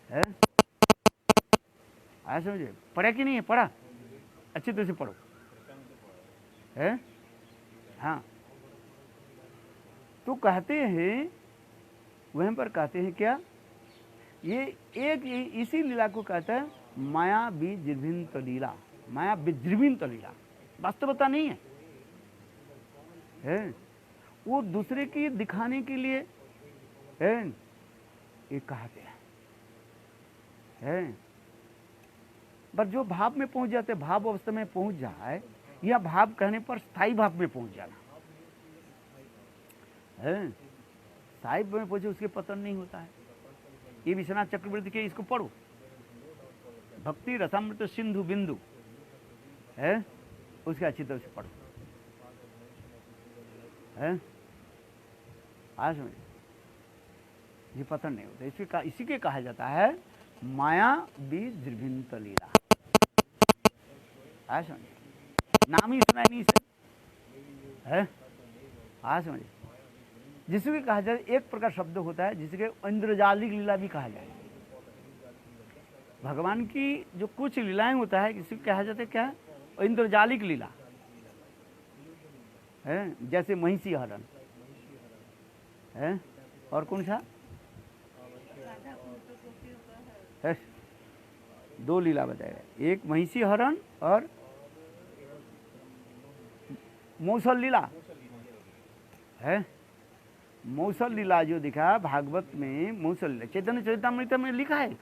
है आया समझे? पढ़ा कि नहीं है? पढ़ा अच्छी तरह से पढ़ो। है हाँ, तो कहते हैं वहीं पर कहते हैं क्या, ये एक इसी लीला को कहता है माया विजृंभित लीला। माया विजृंभित लीला वास्तवता नहीं है, वो दूसरे की दिखाने के लिए है, ये कहते हैं। पर जो भाव में पहुंच जाते, भाव अवस्था में पहुंच जाए, या भाव कहने पर स्थायी भाव में पहुंच जाना है, स्थायी भाव में पहुंचे उसके पतन नहीं होता है। ये विश्वनाथ चक्रवर्ती के, इसको पढ़ो, भक्ति रसामृत सिंधु बिंदु है, उसके अच्छी तरह से पढ़ो। है आज समझ, ये पतन नहीं होता। इसी के कहा जाता है माया विजृंभित लीला। आज समझ, नाम ही सुना नहीं से है। आज समझ, जिसको कहा जाए, एक प्रकार शब्द होता है जिसके इंद्रजालिक लीला भी कहा जाए। भगवान की जो कुछ लीलाएं होता है, किसी को कहा जाता है क्या? इंद्रजालिक लीला है, जैसे महिषी हरण है, और कौन सा है? दो लीला बताया, एक महिषी हरण और मौसल लीला है। मौसल लीला जो दिखा भागवत में, मौसल लीला चैतन्य चरितामृत में लिखा है?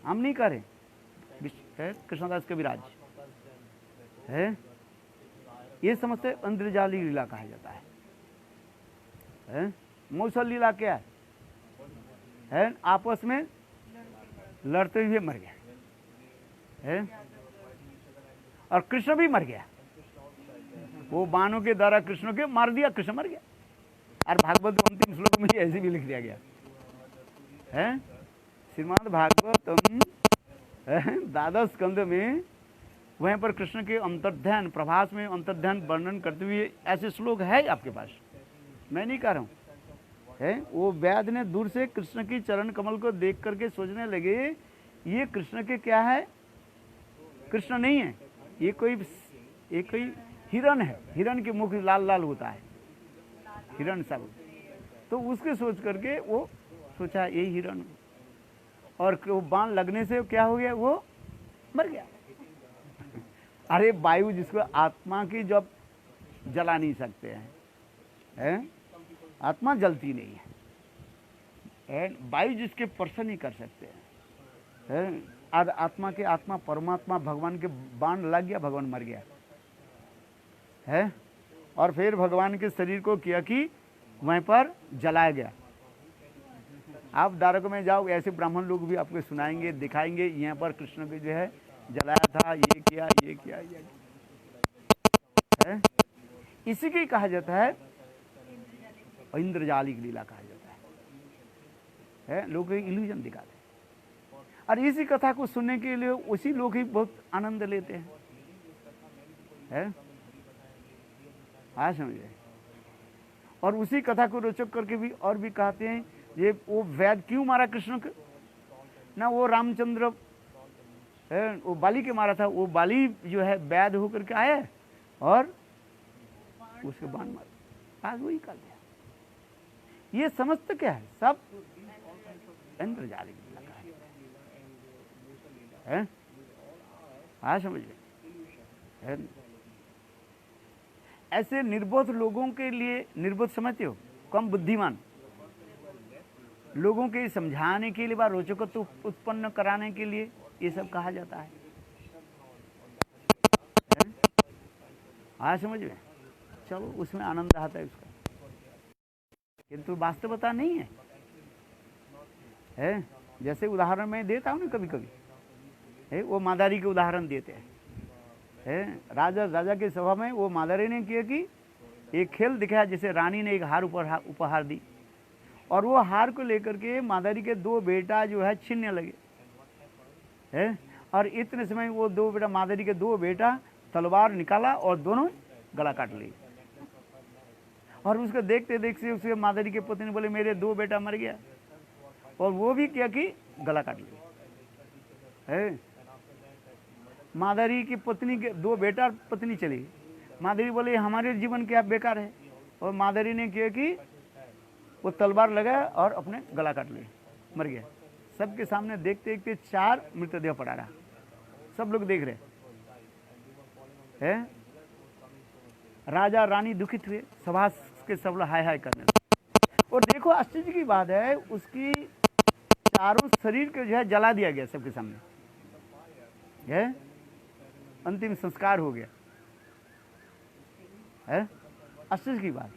हम नहीं करें, कृष्णदास कविराज है, ये समझते इंद्रजाली लीला कहा जाता है। मौसल लीला क्या है? आपस में लड़ते हुए मर गया है, और कृष्ण भी मर गया। वो बाणों के द्वारा कृष्ण के मार दिया, कृष्ण मर गया। और भागवत अंतिम श्लोक में ऐसे भी लिख दिया गया है। श्रीमद् भागवतम द्वादश स्कंद में वहीं पर कृष्ण के अंतर्ध्यान, प्रभास में अंतर्ध्यान वर्णन करते हुए ऐसे श्लोक है आपके पास, मैं नहीं कह रहा हूँ है। वो व्याध ने दूर से कृष्ण की चरण कमल को देख करके सोचने लगे, ये कृष्ण के क्या है? कृष्ण नहीं है, ये कोई हिरण है। हिरण के मुख लाल लाल होता है, हिरण सब। तो उसके सोच करके वो सोचा ये हिरण, और वो बाण लगने से क्या हो गया? वो मर गया। अरे वायु जिसको आत्मा की जब जला नहीं सकते हैं, आत्मा जलती नहीं है, वायु जिसके स्पर्श नहीं कर सकते हैं, आत्मा के आत्मा परमात्मा भगवान के बाण लग गया, भगवान मर गया है। और फिर भगवान के शरीर को किया कि वहीं पर जलाया गया। आप द्वारका में जाओ, ऐसे ब्राह्मण लोग भी आपको सुनाएंगे, दिखाएंगे, यहाँ पर कृष्ण को जो है जलाया था, ये किया, ये किया, ये है। इसी के कहा जाता है इंद्रजालिक लीला कहा जाता है। लोग इल्यूजन दिखाते हैं, और इसी कथा को सुनने के लिए उसी लोग ही बहुत आनंद लेते हैं। हाँ समझे। और उसी कथा को रोचक करके भी और भी कहते हैं, ये वो वैद क्यों मारा कृष्ण को ना, वो रामचंद्र है, वो बाली के मारा था, वो बाली जो है वैद होकर के आए और उसके बाण मारे, आज वही कर दिया। ये समझते क्या है, सब इंद्रजालिक लगा है, हाँ समझिए। ऐसे निर्बोध लोगों के लिए, निर्बोध समझते हो, कम बुद्धिमान लोगों के समझाने के लिए, बात रोचकत्व उत्पन्न कराने के लिए ये सब कहा जाता है, हाँ समझ में। चलो उसमें आनंद आता है उसका, किंतु वास्तवता नहीं है। जैसे उदाहरण मैं देता हूँ ना कभी कभी, है वो मादारी के उदाहरण देते हैं। राजा के सभा में वो मादारी ने किया कि एक खेल दिखाया, जैसे रानी ने एक हार उपहार दी, और वो हार को लेकर के मादारी के दो बेटा जो है छीनने लगे है, और इतने समय वो दो बेटा, मादारी के दो बेटा तलवार निकाला और दोनों गला काट ली। और उसको देखते देखते उसके मादारी के पति ने बोले मेरे दो बेटा मर गया, और वो भी क्या कि गला काट लिया है। मादारी की पत्नी के दो बेटा और पत्नी चली, मादारी बोले हमारे जीवन क्या बेकार है, और मादारी ने किया कि वो तलवार लगाया और अपने गला काट लिया, मर गया। सबके सामने देखते देखते 4 मृतदेह पड़ा रहा, सब लोग देख रहे हैं। राजा रानी दुखित हुए, सभा के सब लोग हाय हाय करने लगे। और देखो आश्चर्य की बात है, उसकी चारों शरीर को जो है जला दिया गया सबके सामने है, अंतिम संस्कार हो गया है, आश्चर्य की बात।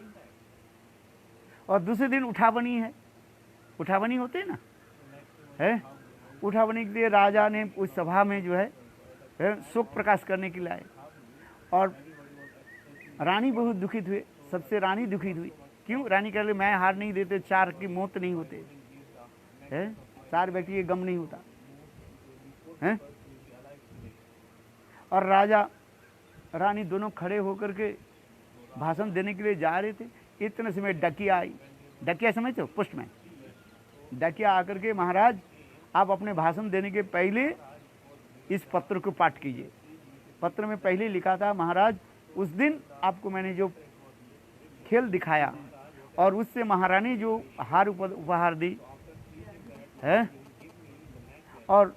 और दूसरे दिन उठावनी है, उठावनी होते हैं ना है, उठावनी के लिए राजा ने उस सभा में जो है शोक प्रकाश करने के लिए आए, और रानी बहुत दुखित हुए, सबसे रानी दुखित हुई। क्यों? रानी कह रही मैं हार नहीं देते, 4 की मौत नहीं होते है, 4 व्यक्ति के गम नहीं होता है। और राजा रानी दोनों खड़े होकर के भाषण देने के लिए जा रहे थे, इतने समय डकिया आई। डकिया समझते हो? पोस्टमैन। डकिया आकर के महाराज आप अपने भाषण देने के पहले इस पत्र को पाठ कीजिए। पत्र में पहले लिखा था महाराज उस दिन आपको मैंने जो खेल दिखाया और उससे महारानी जो हार उपहार दी है, और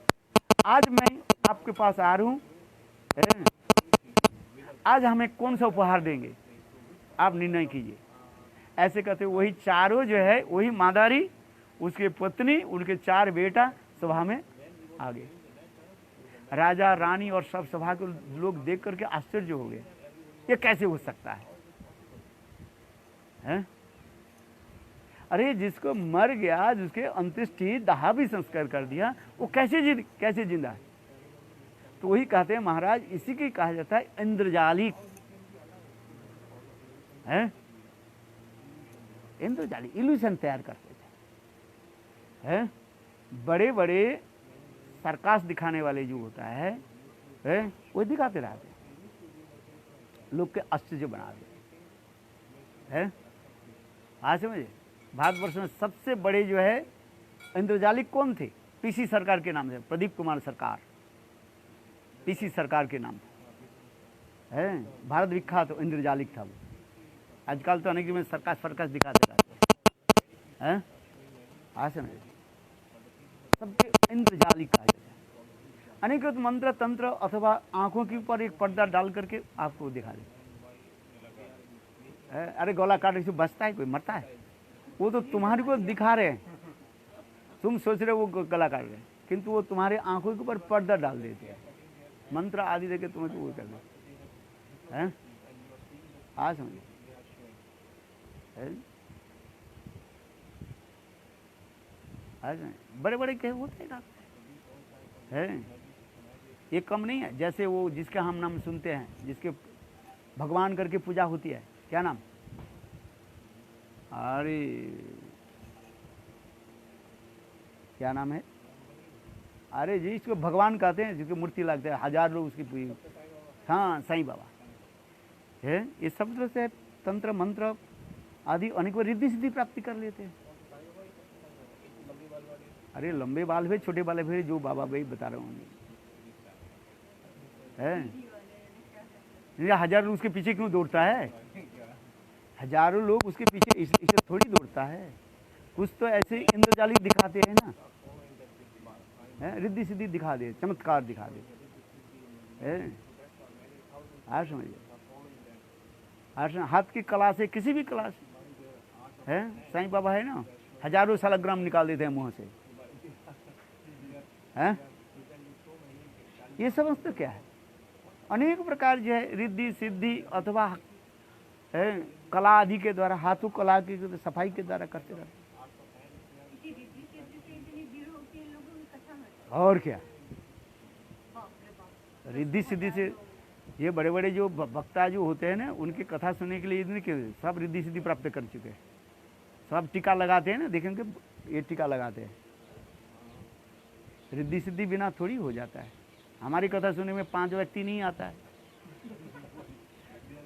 आज मैं आपके पास आ रहा हूँ, आज हमें कौन सा उपहार देंगे आप निर्णय कीजिए। ऐसे कहते वही चारों जो है, वही मादारी, उसके पत्नी, उनके 4 बेटा सभा में आ गए। राजा रानी और सब सभा के लोग देख करके आश्चर्य हो गए, ये कैसे हो सकता है? अरे जिसको मर गया, जिसके अंत्येष्टि दाह भी संस्कार कर दिया, वो कैसे जिंदा है? तो वही कहते हैं महाराज, इसी की कहा जाता है इंद्रजालिक है। इंद्रजालिक इल्यूशन तैयार करते थे, बड़े बड़े सरकास दिखाने वाले जो होता है वो दिखाते रहते, लोग के आश्चर्य बना दे है। आज समझे, भारतवर्ष में सबसे बड़े जो है इंद्रजालिक कौन थे? पीसी सरकार के नाम से, प्रदीप कुमार सरकार, पीसी सरकार के नाम है। भारत विख्यात तो इंद्रजालिक था वो। आजकल तो अनेक में सरकस दिखाते रहते हैं। आज समझे, सबके इंद्रजालिक कहा जाता है। अनेक मंत्र तंत्र अथवा आंखों के ऊपर एक पर्दा डाल करके आपको दिखा दे। अरे गला काटने से बचता है कोई? मरता है? वो तो तुम्हारे को दिखा रहे हैं, तुम सोच रहे हो वो गला काट रहे हैं, किंतु वो तुम्हारे आंखों के ऊपर पर्दा डाल देते हैं, मंत्र आदि देके तुम्हें तो वो कर देते हैं। हाँ समझिए, बड़े बड़े कहे होते हैं, ये कम नहीं है। जैसे वो जिसका हम नाम सुनते हैं, जिसके भगवान करके पूजा होती है, क्या नाम? अरे क्या नाम है? अरे जी, इसको भगवान कहते हैं, जिसकी मूर्ति लगते हैं, 1000 लोग उसकी पूजा। हाँ, साईं बाबा है। ये शब्द से तंत्र मंत्र आदि अनेकों रिद्धि सिद्धि प्राप्ति कर लेते हैं। अरे लंबे बाल हुए, छोटे बाल हुए, जो बाबा भाई बता रहे होंगे है। हजारों लोग उसके पीछे क्यों दौड़ता है? हजारों लोग उसके पीछे इसे थोड़ी दौड़ता है। कुछ तो ऐसे इंद्रजालिक दिखाते हैं ना, रिद्धि सिद्धि दिखा दे, चमत्कार दिखा दे, आप समझिए। हाथ की कला से, किसी भी कला से है, साईं बाबा है ना, हजारों सालग्राम निकाल देते हैं मुंह से, हैं? ये समझते क्या है? अनेक प्रकार जो है रिद्धि सिद्धि अथवा है कला आदि के द्वारा, हाथों कला की सफाई के द्वारा करते रहते। और क्या रिद्धि सिद्धि से ये बड़े बड़े जो वक्ता जो होते हैं ना, उनकी कथा सुनने के लिए इतने के सब रिद्धि सिद्धि प्राप्त कर चुके हैं। सब टीका लगाते हैं ना, देखेंगे ये टीका लगाते हैं। रिद्धि सिद्धि बिना थोड़ी हो जाता है। हमारी कथा सुनने में 5 व्यक्ति नहीं आता है,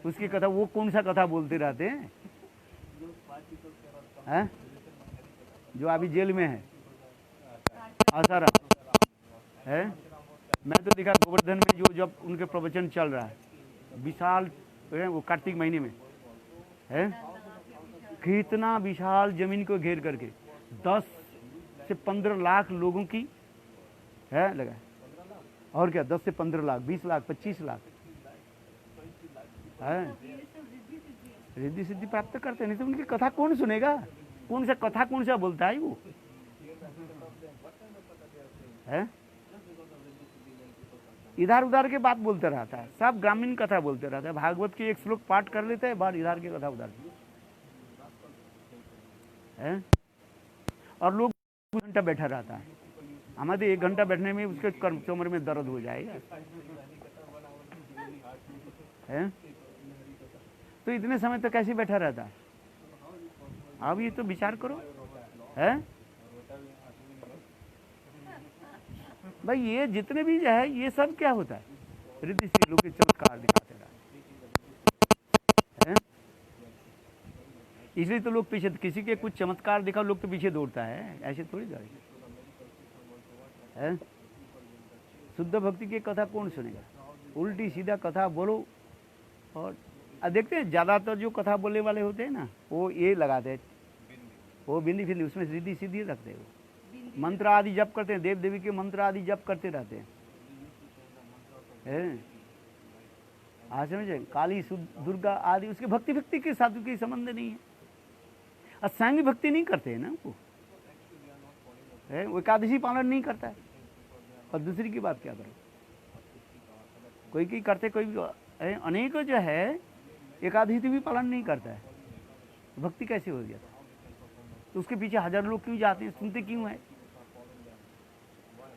उसकी कथा वो कौन सा कथा बोलते रहते हैं, हैं? जो अभी जेल में है आसाराम है। मैं तो देखा गोवर्धन में जो जब उनके प्रवचन चल रहा है, विशाल वो कार्तिक महीने में है, कितना विशाल जमीन को घेर करके 10 से 15 लाख लोगों की है लगा। और क्या 10 से 15 लाख, 20 लाख, 25 लाख है रिद्धि सिद्धि प्राप्त करते। नहीं तो उनकी कथा कौन सुनेगा? कौन सा कथा कौन सा बोलता है वो है? इधर उधर के बात बोलते रहता है, सब ग्रामीण कथा बोलते रहता है। भागवत की एक श्लोक पाठ कर लेते हैं, बार इधर की कथा उधर है। और लोग 2 घंटा बैठा रहता है। हमारे 1 घंटा बैठने में उसके कमर में दर्द हो जाएगा है। तो इतने समय तो कैसे बैठा रहता है? अब ये तो विचार करो है भाई। ये जितने भी है ये सब क्या होता है? रिद्धि सिद्धि लोग के चमत्कार दिखाते हैं। इसलिए तो लोग पीछे, किसी के कुछ चमत्कार दिखा लोग तो पीछे दौड़ता है, ऐसे थोड़ी दौड़ेगा है। शुद्ध भक्ति की कथा कौन सुनेगा? उल्टी सीधा कथा बोलो। और देखते हैं ज्यादातर जो कथा बोलने वाले होते हैं ना, वो ये लगाते हैं, वो बिंदी फिंदी, उसमें रिद्धि सिद्धि रखते हैं। मंत्र आदि जप करते हैं, देव देवी के मंत्र आदि जप करते रहते हैं। आज समझे, काली दुर्गा आदि, उसके भक्ति के साथ कोई संबंध नहीं है। असंग भक्ति नहीं करते हैं ना वो एकादशी पालन नहीं करता है। और दूसरी की बात क्या करो, कोई की करते, कोई अनेक जो है एकादशी भी पालन नहीं करता है। भक्ति कैसे हो गया? तो उसके पीछे हजारों लोग क्यों जाते हैं, सुनते क्यों है?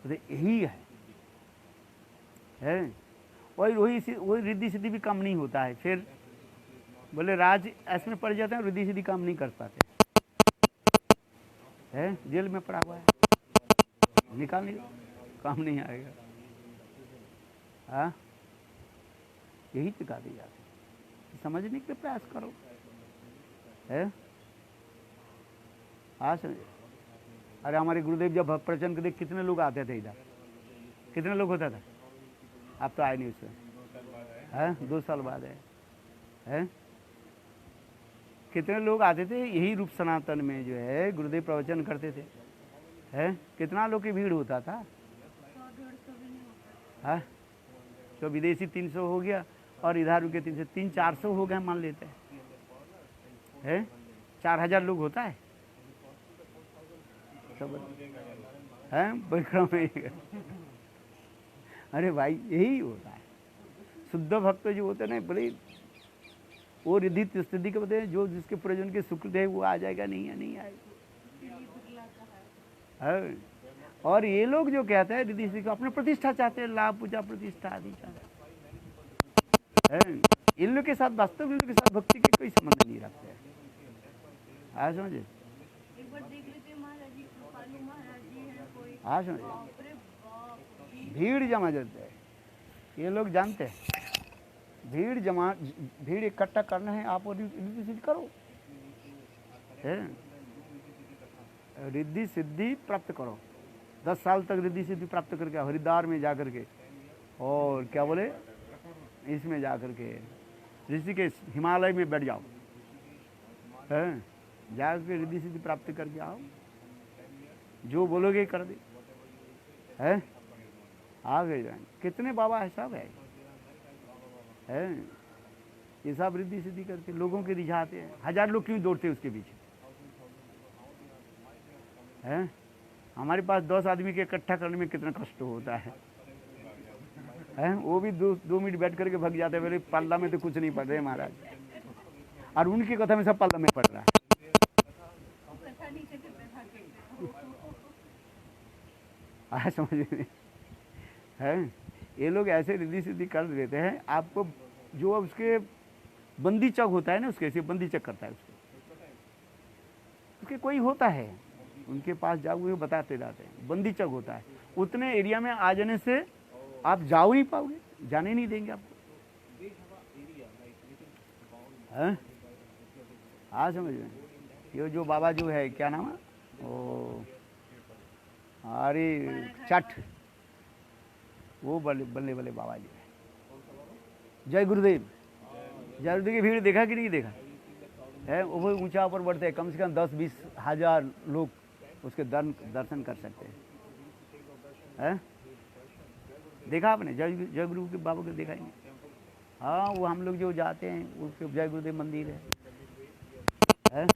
यही है। वही रिद्धि सिद्धि भी काम नहीं होता है। फिर बोले राज ऐसे में पड़ जाते हैं, रिद्धि सिद्धि काम नहीं कर पाते है। जेल में पड़ा हुआ है, निकाल नहीं, काम नहीं आएगा। हाँ, यही सिखा दी जाती। समझने के प्रयास करो है। हाँ समझे। अरे हमारे गुरुदेव जब प्रवचन करते कितने लोग आते थे इधर, कितने लोग होता था? अब तो आए नहीं उसमें है, 2 साल बाद है। कितने लोग आते थे यही रूप सनातन में जो है गुरुदेव प्रवचन करते थे है। कितना लोग की भीड़ होता था है। तो विदेशी 300 हो गया और इधर के 300-400 हो गए मान लेते हैं। 4000 लोग होता है है परिक्रमा में। अरे भाई यही होता है। शुद्ध भक्त जो होते हैं ना, बड़े वो रिद्धि स्थिति के बताए, जो जिसके प्रयोजन के सुकृत है वो आ जाएगा, नहीं आएगा। और ये लोग जो कहते हैं रिद्धि सिद्धि, अपने प्रतिष्ठा चाहते हैं, लाभ पूजा प्रतिष्ठा आदि चाहते हैं। इन लोग के साथ, वास्तव इन लोग के साथ भक्ति के कोई संबंध नहीं रखते हैं। आज समझे, आज समझे, भीड़ जमा जाते हैं। ये लोग जानते हैं भीड़ इकट्ठा करना है, आप रिद्धि सिद्धि करो, है रिद्धि सिद्धि प्राप्त करो। 10 साल तक रिद्धि सिद्धि प्राप्त करके हरिद्वार में जा करके, और क्या बोले, इसमें जा करके ऋषिकेश हिमालय में बैठ जाओ, है जा करके रिद्धि सिद्धि प्राप्त करके आओ, जो बोलोगे कर दे, है आ गए जाएंगे। कितने बाबा है, सब है ये सब रिद्धि सिद्धि करके लोगों के रिझाते हैं। 1000 लोग क्यों दौड़ते हैं उसके पीछे, है हमारे पास 10 आदमी के इकट्ठा करने में कितना कष्ट होता है, वो भी 2 मिनट बैठ करके भग जाते हैं, बोले पल्ला में तो कुछ नहीं पढ़ रहे महाराज, और उनकी कथा में सब पल्ला में पढ़ रहा है। समझ में है, ये लोग ऐसे रिद्धि सिद्धि कर देते हैं आपको। जो उसके बंदी चक होता है ना, उसके ऐसे बंदी चक करता है उसके कोई होता है, उनके पास जाओ, वो बताते जाते हैं, बंदी चक होता है। उतने एरिया में आ जाने से आप जाओ नहीं पाओगे, जाने नहीं देंगे आपको, है हाँ समझ में। ये जो बाबा जो है, क्या नाम है वो, अरे चट, वो बल्ले बल्ले बाबा जी है। जय गुरुदेव, जय गुरुदेव की भीड़ देखा कि नहीं देखा है, वो ऊंचा ऊपर बढ़ते हैं, कम से कम 10-20 हज़ार लोग उसके दर्शन कर सकते हैं। देखा आपने जय गुरु के बाबा को देखा ही नहीं? हाँ, वो हम लोग जो जाते हैं उसके जय गुरुदेव मंदिर है?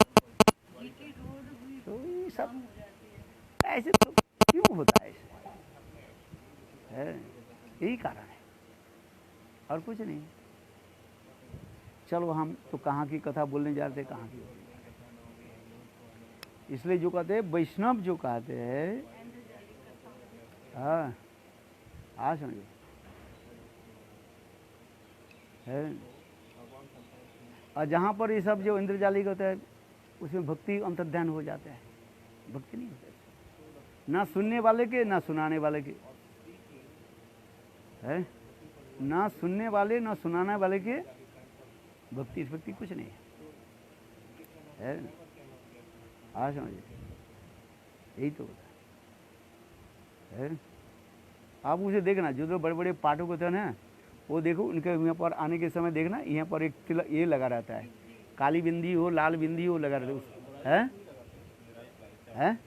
तो ये सब ऐसे तो क्यों होता है, है यही कारण है और कुछ नहीं। चलो, हम तो कहाँ की कथा बोलने जा रहे थे, कहाँ की, इसलिए जो कहते हैं वैष्णव जो कहते हैं, हाँ हाँ समझो, है। और जहाँ पर ये सब जो इंद्रजालिक होता है उसमें भक्ति अंतर्ध्यान हो जाता है, भक्ति नहीं होता है, ना सुनने वाले के ना सुनाने वाले के, है ना सुनने वाले ना सुनाने वाले के भक्ति कुछ नहीं है। हाँ समझिए, यही तो होता है। आप उसे देखना, जो जो बड़े बड़े पाठक होते हैं ना, वो देखो उनके यहाँ पर आने के समय देखना, यहाँ पर एक तिलक ये लगा रहता है, काली बिंदी हो लाल बिंदी हो लगा रहता है, हैं?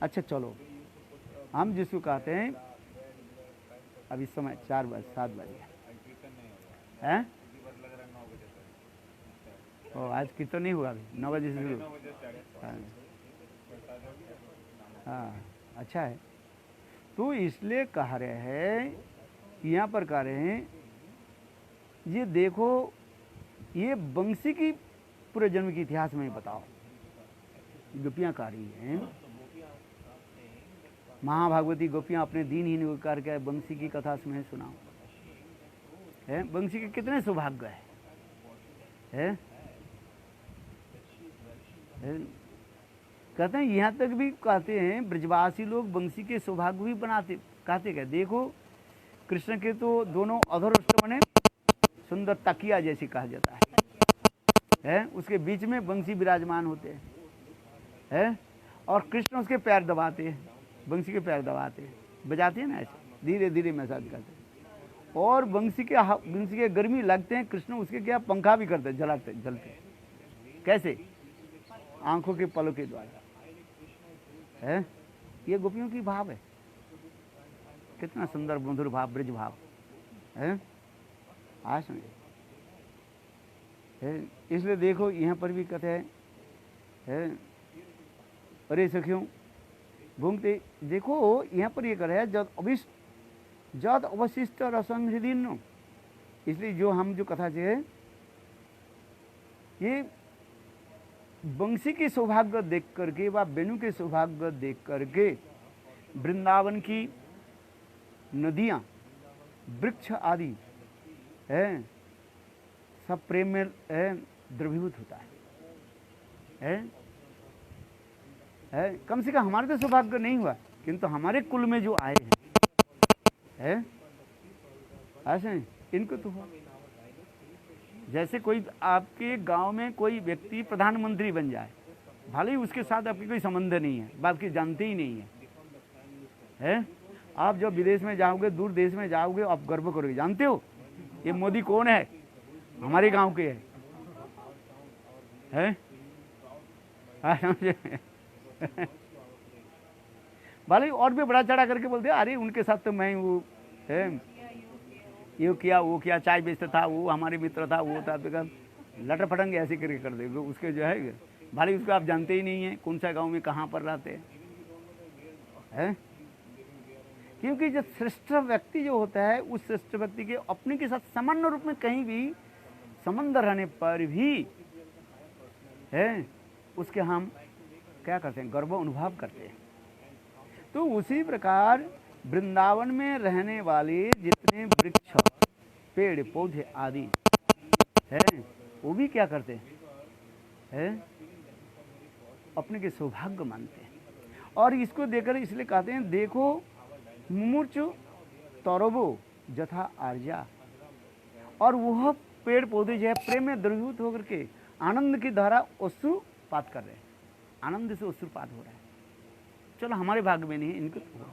अच्छा चलो, हम जिसको कहते हैं, अब इस समय 7 बजे हैं, आज कीर्तन नहीं हुआ, अभी 9 बजे से शुरू। हाँ अच्छा है, तो इसलिए कह रहे हैं, यहाँ पर कह रहे हैं, ये देखो, ये बंसी की पूरे जन्म के इतिहास में बताओ, गोपियाँ कह रही हैं, महाभागवती गोपियाँ अपने दीनहीन होकर के बंसी की कथा में सुनाओ, है बंसी के कितने सौभाग्य है? कहते हैं, यहाँ तक भी कहते हैं ब्रजवासी लोग बंसी के सौभाग्य भी बनाते, कहते क्या, देखो कृष्ण के तो दोनों अधरोष्ट बने सुंदर तकिया जैसी कहा जाता है, उसके बीच में बंसी विराजमान होते हैं, और कृष्ण उसके पैर दबाते हैं, बंसी के पैर दबाते हैं, बजाते हैं ना, ऐसे धीरे धीरे मसाज करते हैं, और बंसी के गर्मी लगते हैं, कृष्ण उसके क्या पंखा भी करते, जलते कैसे, आंखों के पलों के द्वारा, है। ये गोपियों की भाव है, कितना सुंदर मधुर भाव, ब्रज भाव है, आज समझे। इसलिए देखो यहाँ पर भी कहते है, अरे सखियों घूमते देखो, यहाँ पर ये करे जद अवशिष्ट रसंधिन, इसलिए जो हम जो कथा से, ये बंसी के सौभाग्य देख करके व वेणु के सौभाग्य देख करके वृंदावन की नदियाँ, वृक्ष आदि है, सब प्रेम में है, द्रवीभूत होता है? कम से कम हमारे तो सौभाग्य नहीं हुआ, किंतु हमारे कुल में जो आए हैं ऐसे इनको तो हुआ। जैसे कोई आपके गांव में कोई व्यक्ति प्रधानमंत्री बन जाए, भले ही उसके साथ आपकी कोई संबंध नहीं है, बात की जानते ही नहीं है? आप जब विदेश में जाओगे, दूर देश में जाओगे, आप गर्व करोगे, जानते हो ये मोदी कौन है? हमारे गांव के हैं। भले और भी बड़ा चढ़ा करके बोलते अरे उनके साथ तो मैं वो है, ये किया वो किया, चाय बेचता था, वो हमारे मित्र था, वो था, लटर फटंगे ऐसे करके कर देगा उसके जो है। भले उसको आप जानते ही नहीं है कौन सा गांव में कहाँ पर रहते हैं। क्योंकि जो श्रेष्ठ व्यक्ति जो होता है, उस श्रेष्ठ व्यक्ति के अपने के साथ सामान्य रूप में कहीं भी संबंध रहने पर भी है उसके हम क्या करते हैं, गर्व अनुभव करते हैं। तो उसी प्रकार वृंदावन में रहने वाले जितने वृक्ष, पेड़ पौधे आदि हैं, वो भी क्या करते हैं, अपने के सौभाग्य मानते हैं। और इसको देखकर इसलिए कहते हैं, देखो मुमूर्चु तरबो जथा आर्या। और वह पेड़ पौधे जो है प्रेम में द्रवीभूत होकर के आनंद की धारा अश्रुपात कर रहे हैं, आनंद से अश्रुपात हो रहा है। चलो हमारे भाग्य में नहीं है, इनको तो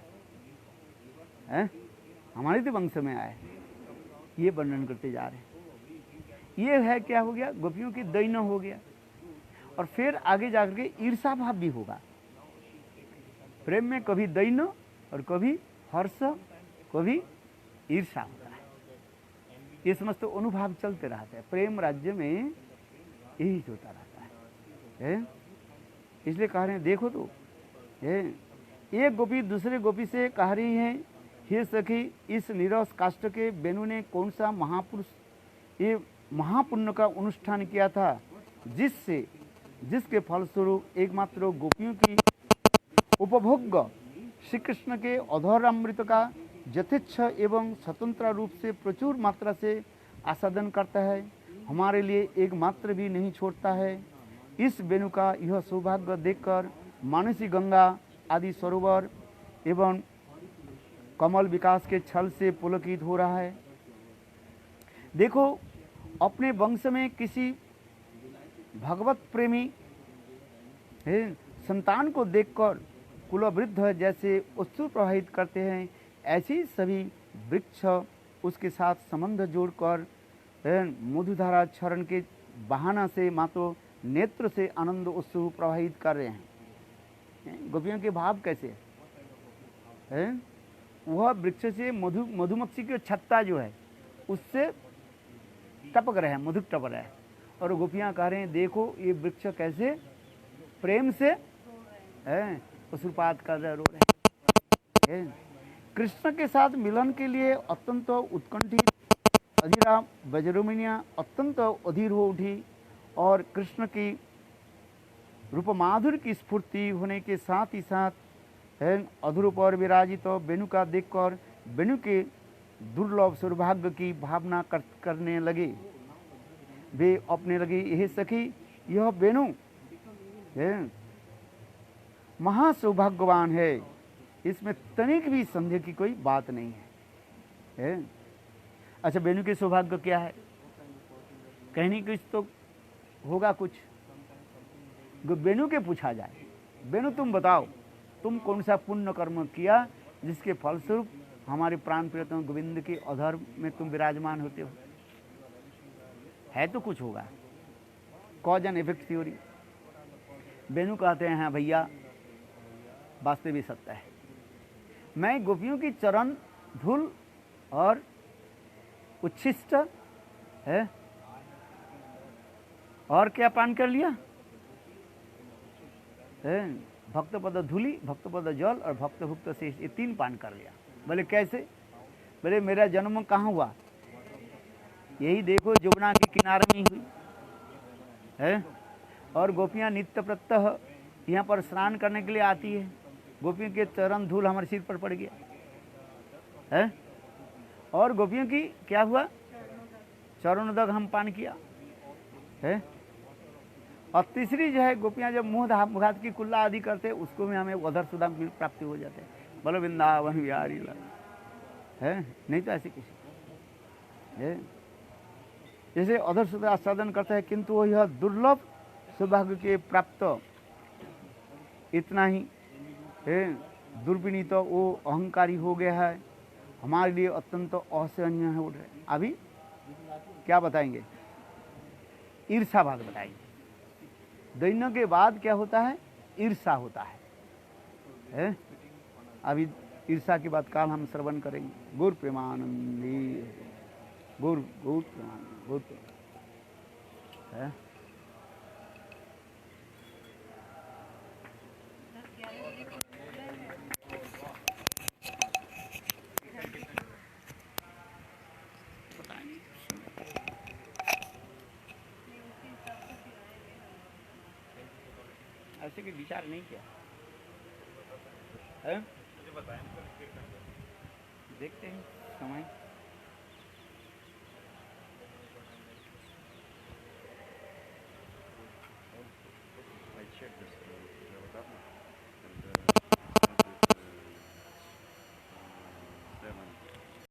है, हमारे तो वंश में आए, ये वर्णन करते जा रहे हैं। ये है क्या हो गया, गोपियों की दैन्य हो गया। और फिर आगे जाकर के ईर्षा भाव भी होगा। प्रेम में कभी दैन्य और कभी हर्ष, कभी ईर्षा होता है। ये समस्त अनुभव चलते रहते हैं। प्रेम राज्य में यही होता रहता है? इसलिए कह रहे हैं, देखो तो एक गोपी दूसरे गोपी से कह रही है, हे सखी, इस नीरस काष्ठ के बेनु ने कौन सा महापुरुष ये महापुण्य का अनुष्ठान किया था, जिसके फलस्वरूप एकमात्र गोपियों की उपभोग श्री कृष्ण के अधर अमृत का यथेच्छ एवं स्वतंत्र रूप से प्रचुर मात्रा से आस्वादन करता है, हमारे लिए एकमात्र भी नहीं छोड़ता है। इस वेणु का यह सौभाग्य देखकर मानसी गंगा आदि सरोवर एवं कमल विकास के छल से पुलकित हो रहा है। देखो, अपने वंश में किसी भगवत प्रेमी संतान को देखकर कुलवृद्ध जैसे अश्रु प्रवाहित करते हैं, ऐसे सभी वृक्ष उसके साथ संबंध जोड़कर मधुधारा चरण के बहाना से मातो नेत्र से आनंद अश्रु प्रवाहित कर रहे हैं। गोपियों के भाव कैसे है? वह वृक्ष से मधुमक्खी की छत्ता जो है उससे टपक रहे हैं, मधु टपक रहा है। और गोपियाँ कह रहे हैं, देखो ये वृक्ष कैसे प्रेम से अश्रुपात कर रहे, रो रहे हैं। कृष्ण के साथ मिलन के लिए अत्यंत उत्कंठित अधीरा वज्रमुनिया अत्यंत अधीर हो उठी और कृष्ण की रूप माधुर्य की स्फूर्ति होने के साथ ही साथ अधूर पर विराजित वेणु का देखकर वेणु के दुर्लभ सौभाग्य की भावना करने लगे। वे अपने लगे, यह सखी, यह वेणु महासौभाग्यवान है, इसमें तनिक भी संदेह की कोई बात नहीं है। अच्छा, वेणु के सौभाग्य क्या है? कहने कुछ तो होगा कुछ। वेणु के पूछा जाए, वेणु तुम बताओ, तुम कौन सा पुण्य कर्म किया जिसके फलस्वरूप हमारे प्राण प्रियतम गोविंद के अधर में तुम विराजमान होते हो? है तो कुछ होगा। Cause and effect theory. Venu कहते हैं, हाँ भैया, वास्तविक सत्य है। मैं गोपियों की चरण धूल और उच्छिष्ट है और क्या पान कर लिया? भक्त पद धूली, भक्त पद जल और भक्त भुक्त शेष, ये 3 पान कर लिया। बोले कैसे? बोले मेरा जन्म कहाँ हुआ? यही देखो, जमुना के किनारे में हुई है। और गोपियाँ नित्य प्रत्यह यहाँ पर स्नान करने के लिए आती है। गोपियों के चरण धूल हमारे सिर पर पड़ गया है। और गोपियों की क्या हुआ? चरणोदक हम पान किया है। और तीसरी जो है गोपियाँ जब मुखात की कुल्ला आदि करते उसको भी हमें अधर सुधा की प्राप्ति हो जाते हैं। बोलो वृंदावन बिहारी लाल है, नहीं तो ऐसे किसी है जैसे अधर सुधा आस्वादन करते हैं, किंतु वो यह दुर्लभ सौभाग्य के प्राप्त इतना ही है। दुर्विनीत तो वो अहंकारी हो गया है, हमारे लिए अत्यंत असहनीय है उठ रहे। अभी क्या बताएंगे, ईर्षावाद बताएंगे। दैन्य के बाद क्या होता है, ईर्षा होता है? अभी ईर्षा की बात काल हम श्रवण करेंगे। गुरु प्रेमानंदी गुरु गुरु प्रेमानंद गुरु है। ऐसे भी विचार नहीं किया है? देखते हैं समय। I checked this.